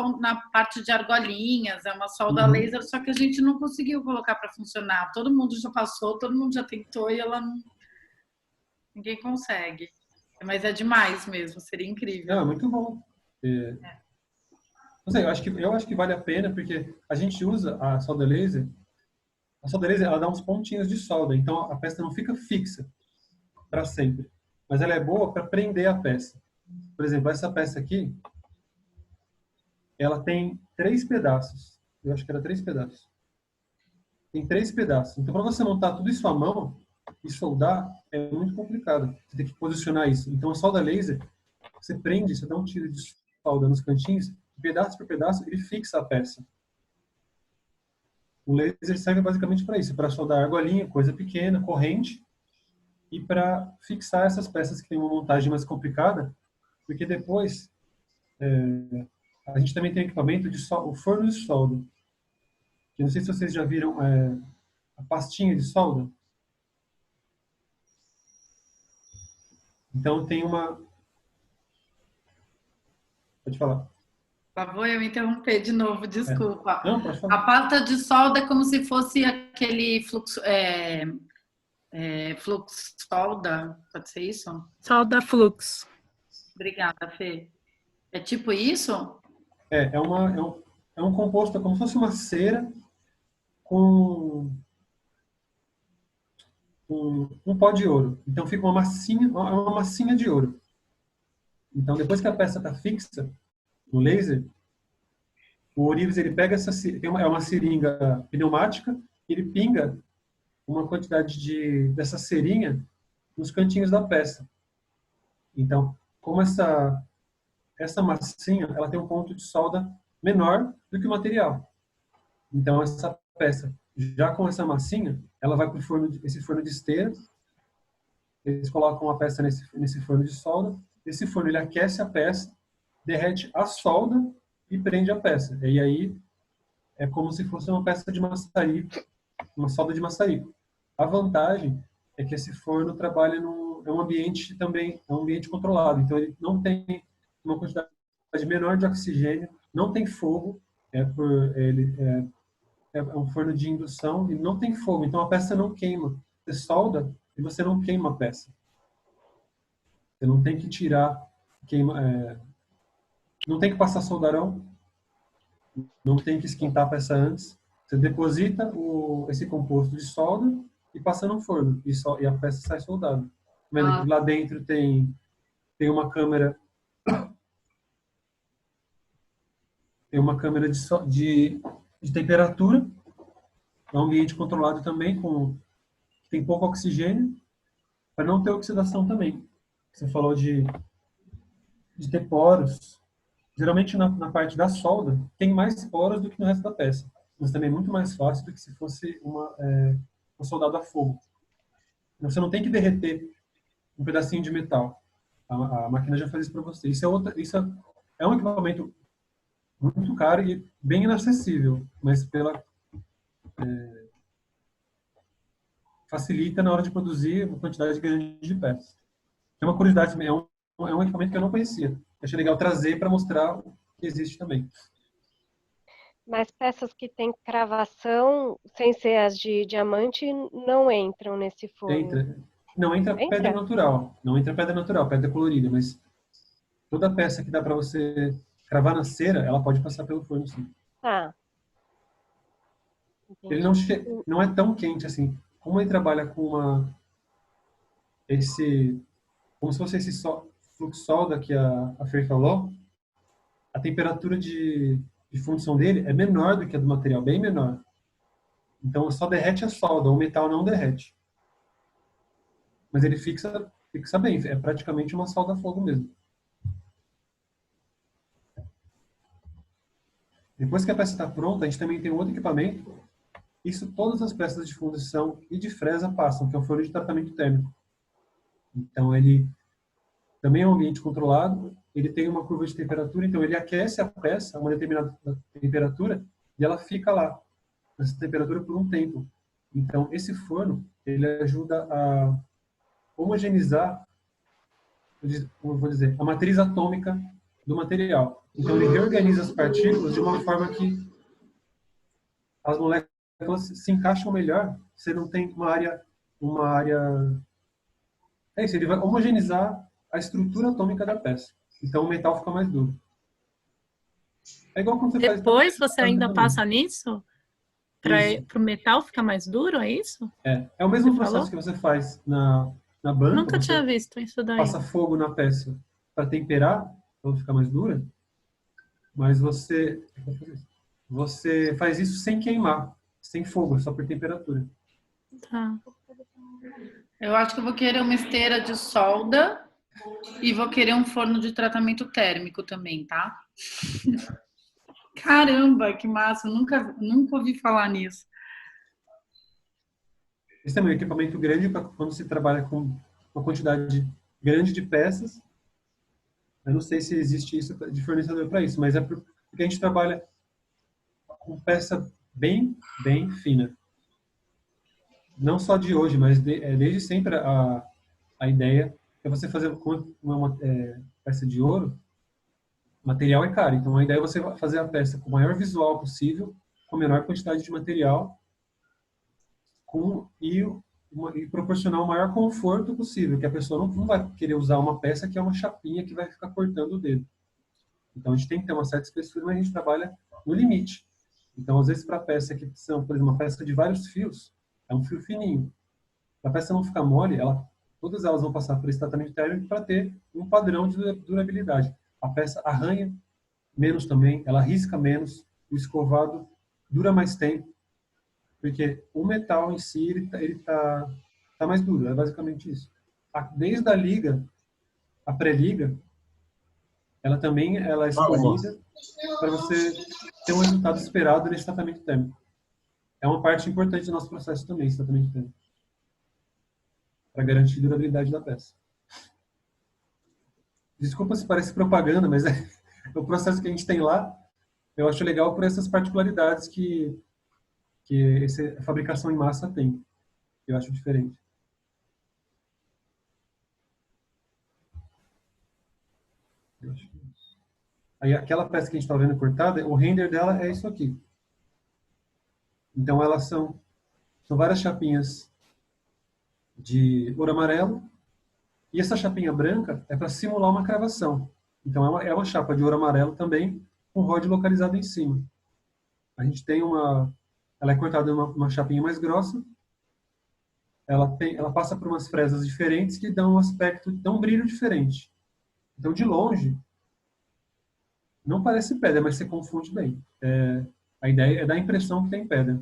parte de argolinhas, é uma solda laser, só que a gente não conseguiu colocar para funcionar. Todo mundo já passou, todo mundo já tentou e ninguém consegue. Mas é demais mesmo, seria incrível. Não, é muito bom. Não sei, eu acho que vale a pena, porque a gente usa a solda laser. A solda laser, ela dá uns pontinhos de solda, então a peça não fica fixa para sempre. Mas ela é boa para prender a peça. Por exemplo, essa peça aqui, ela tem 3 pedaços. Eu acho que era 3 pedaços. Tem 3 pedaços. Então, para você montar tudo isso à mão e soldar, é muito complicado. Você tem que posicionar isso. Então, a solda laser, você prende, você dá um tiro de solda nos cantinhos, pedaço por pedaço, ele fixa a peça. O laser serve basicamente para isso, para soldar argolinha, coisa pequena, corrente, e para fixar essas peças que tem uma montagem mais complicada, porque depois a gente também tem equipamento o forno de solda. Eu não sei se vocês já viram a pastinha de solda. Então tem uma... Pode falar. Por favor, eu interromper de novo, desculpa. Não, pode falar. A pasta de solda é como se fosse aquele fluxo solda, pode ser isso? Solda flux. Obrigada, Fê. É tipo isso? É um composto, é como se fosse uma cera com um pó de ouro. Então fica uma massinha de ouro. Então depois que a peça está fixa no laser, o ourives ele pega é uma seringa pneumática, ele pinga uma quantidade dessa cerinha nos cantinhos da peça. Então, como essa massinha, ela tem um ponto de solda menor do que o material. Então, essa peça, já com essa massinha, ela vai para esse forno de esteira. Eles colocam a peça nesse forno de solda. Esse forno ele aquece a peça, derrete a solda e prende a peça. E aí é como se fosse uma peça de maçarico, uma solda de maçarico. A vantagem é que esse forno trabalha é um ambiente também, é um ambiente controlado. Então ele não tem uma quantidade menor de oxigênio, não tem fogo, é um forno de indução e não tem fogo. Então a peça não queima. Você solda e você não queima a peça. Você não tem que tirar, não tem que passar soldarão, não tem que esquentar a peça antes. Você deposita esse composto de solda e passa no forno e a peça sai soldada. Lá dentro tem uma câmera de temperatura, é um ambiente controlado também tem pouco oxigênio para não ter oxidação também. Você falou de ter poros. Geralmente na parte da solda tem mais poros do que no resto da peça, mas também é muito mais fácil do que se fosse um soldado a fogo. Então, você não tem que derreter um pedacinho de metal. A máquina já faz isso para você. Isso é um equipamento muito caro e bem inacessível, mas facilita na hora de produzir uma quantidade grande de peças. Tem uma curiosidade, é um equipamento que eu não conhecia. Achei legal trazer para mostrar o que existe também. Mas peças que têm cravação, sem ser as de diamante, não entram nesse forno. Não entra pedra natural. Não entra pedra natural, pedra colorida, mas toda peça que dá para você cravar na cera, ela pode passar pelo forno, sim. Tá. Ele não é tão quente assim. Como ele trabalha com como se fosse esse fluxo-solda que a Fer falou, a temperatura de fundição dele é menor do que a do material, bem menor. Então só derrete a solda, o metal não derrete. Mas ele fixa bem, é praticamente uma solda a fogo mesmo. Depois que a peça está pronta, a gente também tem um outro equipamento. Isso todas as peças de fundição e de fresa passam, que é o forno de tratamento térmico. Então ele também é um ambiente controlado, ele tem uma curva de temperatura, então ele aquece a peça a uma determinada temperatura e ela fica lá, nessa temperatura por um tempo. Então esse forno, ele ajuda a homogeneizar, como eu vou dizer, a matriz atômica do material. Então ele reorganiza as partículas de uma forma que as moléculas se encaixam melhor. Você não tem uma área... É isso, ele vai homogeneizar a estrutura atômica da peça. Então o metal fica mais duro. É igual quando você faz... Depois você ainda passa nisso? Para o metal ficar mais duro, é isso? É o mesmo processo que você faz na banca. Nunca tinha visto isso daí. Passa fogo na peça para temperar, para ela ficar mais dura. Mas você faz isso sem queimar, sem fogo, só por temperatura. Tá. Eu acho que eu vou querer uma esteira de solda e vou querer um forno de tratamento térmico também, tá? Caramba, que massa! Eu nunca ouvi falar nisso. Esse também é um equipamento grande para quando se trabalha com uma quantidade grande de peças. Eu não sei se existe isso de fornecedor para isso, mas é porque a gente trabalha com peça bem fina. Não só de hoje, mas desde sempre a ideia é você fazer uma peça de ouro. O material é caro, então a ideia é você fazer a peça com o maior visual possível, com a menor quantidade de material, e proporcionar o maior conforto possível, que a pessoa não vai querer usar uma peça que é uma chapinha que vai ficar cortando o dedo. Então a gente tem que ter uma certa espessura, mas a gente trabalha no limite. Então, às vezes, para peça que são, por exemplo, uma peça de vários fios, é um fio fininho. Para a peça não ficar mole, todas elas vão passar por esse tratamento térmico para ter um padrão de durabilidade. A peça arranha menos também, ela risca menos, o escovado dura mais tempo, porque o metal em si ele tá mais duro, é basicamente isso. Desde a liga, a pré-liga, ela também é escolhida para você ter um resultado esperado nesse tratamento térmico. É uma parte importante do nosso processo também, esse tratamento térmico, para garantir a durabilidade da peça. Desculpa se parece propaganda, mas é o processo que a gente tem lá. Eu acho legal por essas particularidades que a fabricação em massa tem. Eu acho diferente. Aí aquela peça que a gente está vendo cortada, o render dela é isso aqui. Então elas são várias chapinhas de ouro amarelo, e essa chapinha branca é para simular uma cravação. Então é uma chapa de ouro amarelo também, com rod localizado em cima. A gente tem ela é cortada em uma chapinha mais grossa, ela passa por umas fresas diferentes que dão um aspecto, dão um brilho diferente. Então de longe, não parece pedra, mas você confunde bem. A ideia é dar a impressão que tem pedra.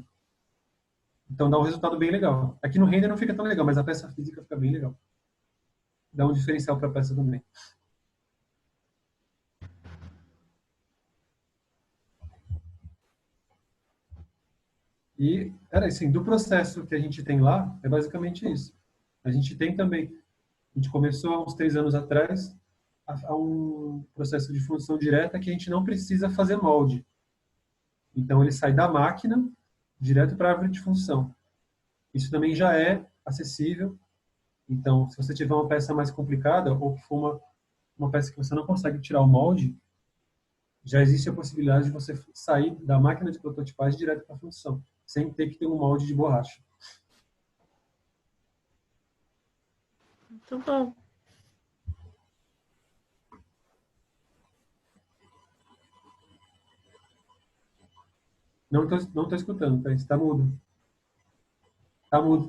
Então dá um resultado bem legal. Aqui no render não fica tão legal, mas a peça física fica bem legal. Dá um diferencial para a peça também. E, era assim, do processo que a gente tem lá, é basicamente isso. A gente tem também, a gente começou há uns 3 anos atrás a um processo de função direta que a gente não precisa fazer molde. Então, ele sai da máquina direto para a árvore de função. Isso também já é acessível. Então, se você tiver uma peça mais complicada ou que for uma peça que você não consegue tirar o molde, já existe a possibilidade de você sair da máquina de prototipagem direto para a função, sem ter que ter um molde de borracha. Muito bom. Não tô escutando, Thaís. Está mudo. Está mudo.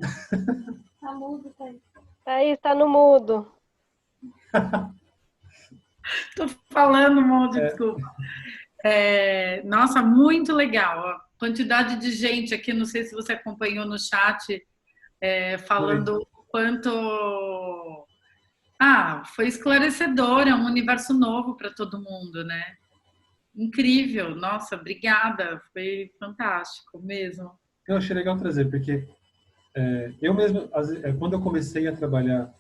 Tá mudo, Thaís. Thaís, tá no mudo. Tô falando um monte, desculpa. Nossa, muito legal. A quantidade de gente aqui, não sei se você acompanhou no chat, falando o quanto... foi esclarecedor, é um universo novo para todo mundo, né? Incrível, nossa, obrigada, foi fantástico mesmo. Eu achei legal trazer, porque eu mesmo, quando eu comecei a trabalhar,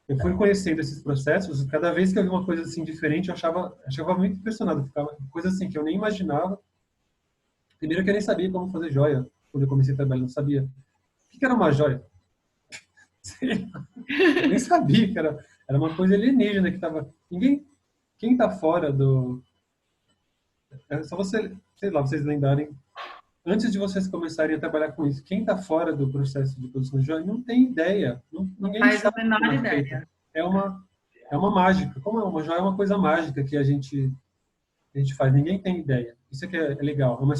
eu fui conhecendo esses processos, cada vez que eu vi uma coisa assim diferente, eu achava muito impressionado, ficava coisa assim que eu nem imaginava. Primeiro que eu nem sabia como fazer joia, quando eu comecei a trabalhar, não sabia. O que era uma joia? Eu nem sabia que era uma coisa alienígena que estava... Quem está fora do... É só você, sei lá, vocês lembrarem, antes de vocês começarem a trabalhar com isso, quem está fora do processo de produção de joia não tem ideia. Ninguém Faz a sabe menor como é ideia. feito. É uma mágica. Como uma joia é uma coisa mágica que a gente faz. Ninguém tem ideia. Isso é que é legal. É uma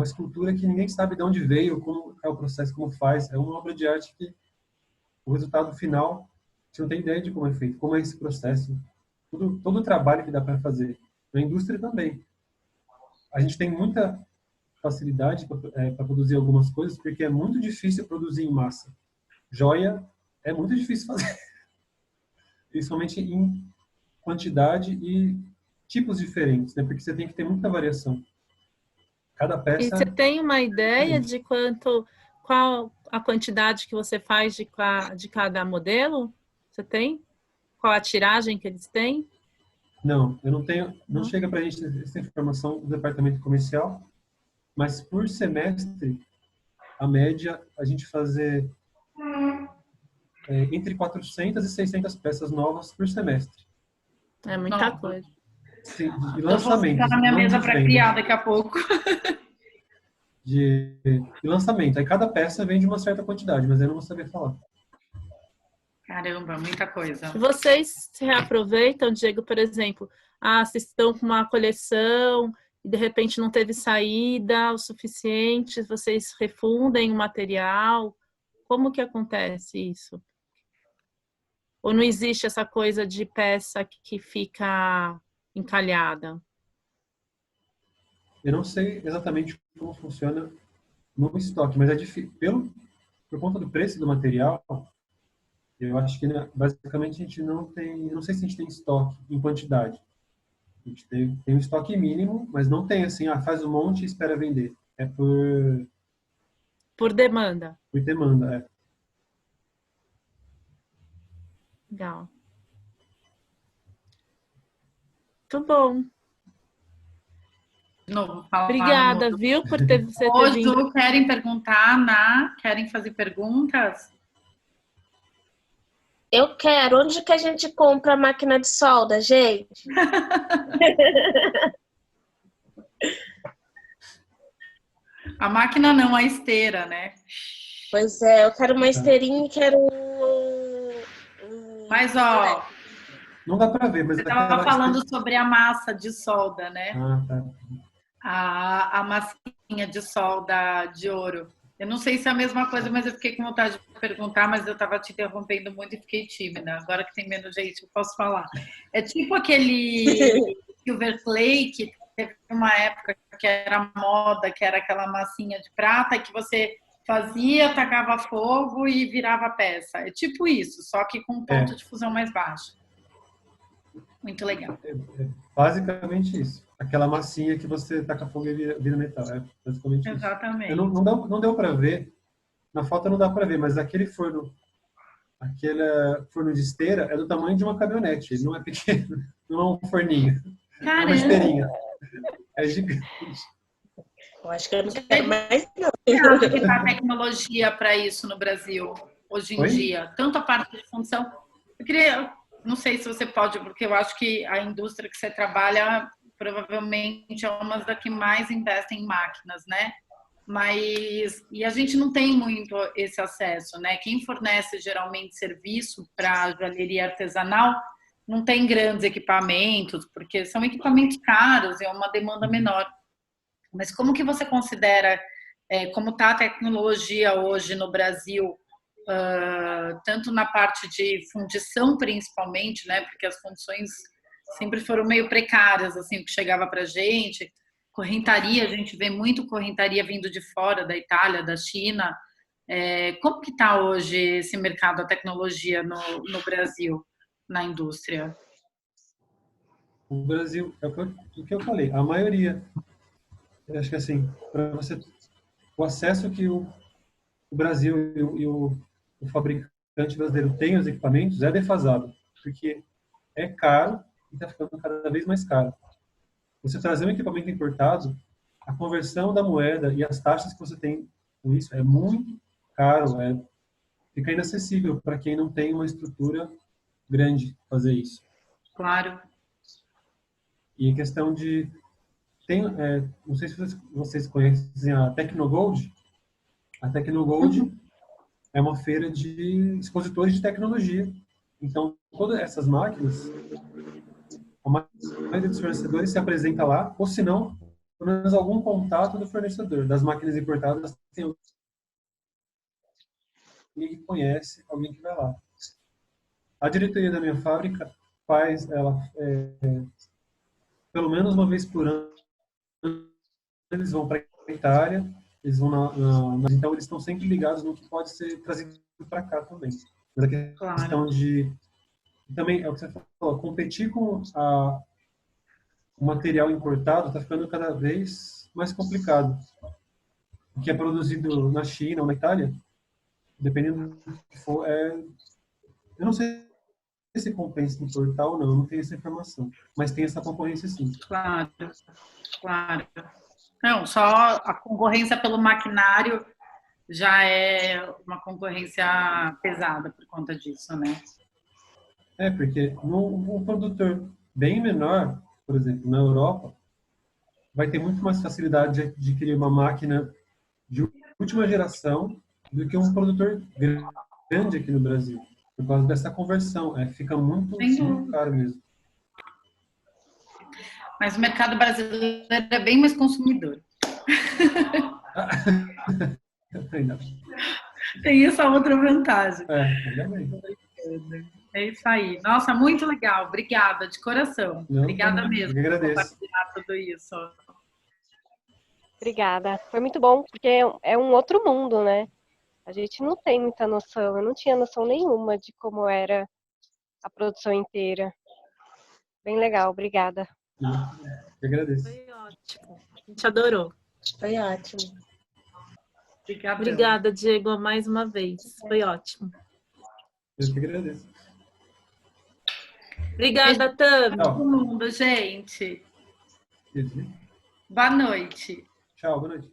escultura que ninguém sabe de onde veio, como é o processo, como faz. É uma obra de arte que o resultado final, você não tem ideia de como é feito, como é esse processo. Todo o trabalho que dá para fazer. Na indústria também. A gente tem muita facilidade para produzir algumas coisas, porque é muito difícil produzir em massa. Joia é muito difícil fazer. Principalmente em quantidade e tipos diferentes, né? Porque você tem que ter muita variação. Cada peça... E você tem uma ideia de qual a quantidade que você faz de cada modelo? Você tem? Qual a tiragem que eles têm? Não, eu não tenho, não chega para a gente essa informação do departamento comercial, mas por semestre, a média, a gente fazer entre 400 e 600 peças novas por semestre. É muita coisa. Sim, de Eu vou lançamento. ficar na minha mesa para criar daqui a pouco. De lançamento. Aí cada peça vem de uma certa quantidade, mas eu não vou saber falar. Caramba, muita coisa. Vocês se reaproveitam, Diego, por exemplo, vocês estão com uma coleção e de repente não teve saída o suficiente, vocês refundem o material? Como que acontece isso? Ou não existe essa coisa de peça que fica encalhada? Eu não sei exatamente como funciona no estoque, mas é difícil. Por conta do preço do material, eu acho que basicamente a gente não tem, não sei se a gente tem estoque em quantidade. A gente tem um estoque mínimo, mas não tem assim, faz um monte e espera vender. É por demanda. Por demanda, é. Legal. Muito bom. De novo, obrigada, viu, por você ter vindo. Querem perguntar, querem fazer perguntas? Eu quero. Onde que a gente compra a máquina de solda, gente? A máquina não, a esteira, né? Pois é, eu quero uma esteirinha e quero Mas, ó... Não dá para ver, mas... Você estava falando sobre a massa de solda, né? Tá. A massinha de solda de ouro. Eu não sei se é a mesma coisa, mas eu fiquei com vontade de perguntar, mas eu estava te interrompendo muito e fiquei tímida. Agora que tem menos gente, eu posso falar. É tipo aquele silver clay que teve uma época que era moda, que era aquela massinha de prata que você fazia, tacava fogo e virava peça. É tipo isso, só que com ponto de fusão mais baixo. Muito legal. Basicamente isso. aquela massinha que você taca fogo e vira metal. É basicamente isso. Exatamente. Não deu para ver, na foto não dá para ver, mas aquele forno de esteira é do tamanho de uma caminhonete, ele não é pequeno, não é um forninho, é uma esteirinha. É gigante. Eu acho que eu não quero mais, não. Você acha que tá a tecnologia para isso no Brasil, hoje em Oi? dia? Tanto a parte de função. Eu queria, não sei se você pode, porque eu acho que a indústria que você trabalha provavelmente é uma das que mais investem em máquinas, né? E a gente não tem muito esse acesso, né? Quem fornece geralmente serviço para joalheria artesanal não tem grandes equipamentos, porque são equipamentos caros e é uma demanda menor. Mas como que você considera, como está a tecnologia hoje no Brasil, tanto na parte de fundição principalmente, né? Porque as fundições sempre foram meio precárias, assim, que chegava para a gente. Correntaria, a gente vê muito correntaria vindo de fora, da Itália, da China. Como que está hoje esse mercado da tecnologia no Brasil, na indústria? O Brasil, é o que eu falei, a maioria. Eu acho que assim, para você, o acesso que o Brasil e o fabricante brasileiro tem aos equipamentos é defasado, porque é caro e está ficando cada vez mais caro. Você trazer um equipamento importado, a conversão da moeda e as taxas que você tem com isso é muito caro, fica inacessível para quem não tem uma estrutura grande fazer isso. Claro. E em questão de... não sei se vocês conhecem a Tecnogold. A Tecnogold é uma feira de expositores de tecnologia. Então, todas essas máquinas, a maioria dos fornecedores se apresenta lá, ou se não, pelo menos algum contato do fornecedor. Das máquinas importadas, tem alguém que conhece, alguém que vai lá. A diretoria da minha fábrica faz, pelo menos uma vez por ano, eles vão para a Itália, eles vão então eles estão sempre ligados no que pode ser trazido para cá também. Mas a questão de também é o que você falou, competir com o material importado está ficando cada vez mais complicado. O que é produzido na China ou na Itália, dependendo do que for, eu não sei se compensa importar ou não, eu não tenho essa informação, mas tem essa concorrência sim. Claro, claro. Não, só a concorrência pelo maquinário já é uma concorrência pesada por conta disso, né? Porque um produtor bem menor, por exemplo, na Europa, vai ter muito mais facilidade de adquirir uma máquina de última geração do que um produtor grande aqui no Brasil, por causa dessa conversão. Fica muito caro mesmo. Mas o mercado brasileiro é bem mais consumidor. Tem essa outra vantagem. Ainda bem. É isso aí. Nossa, muito legal. Obrigada, de coração. Obrigada mesmo por compartilhar tudo isso. Obrigada. Foi muito bom, porque é um outro mundo, né? A gente não tem muita noção. Eu não tinha noção nenhuma de como era a produção inteira. Bem legal, obrigada. Eu agradeço. Foi ótimo. A gente adorou. Foi ótimo. Obrigada, Diego, mais uma vez. Foi ótimo. Eu que agradeço. Obrigada, Tami. Todo mundo, gente. Boa noite. Tchau, boa noite.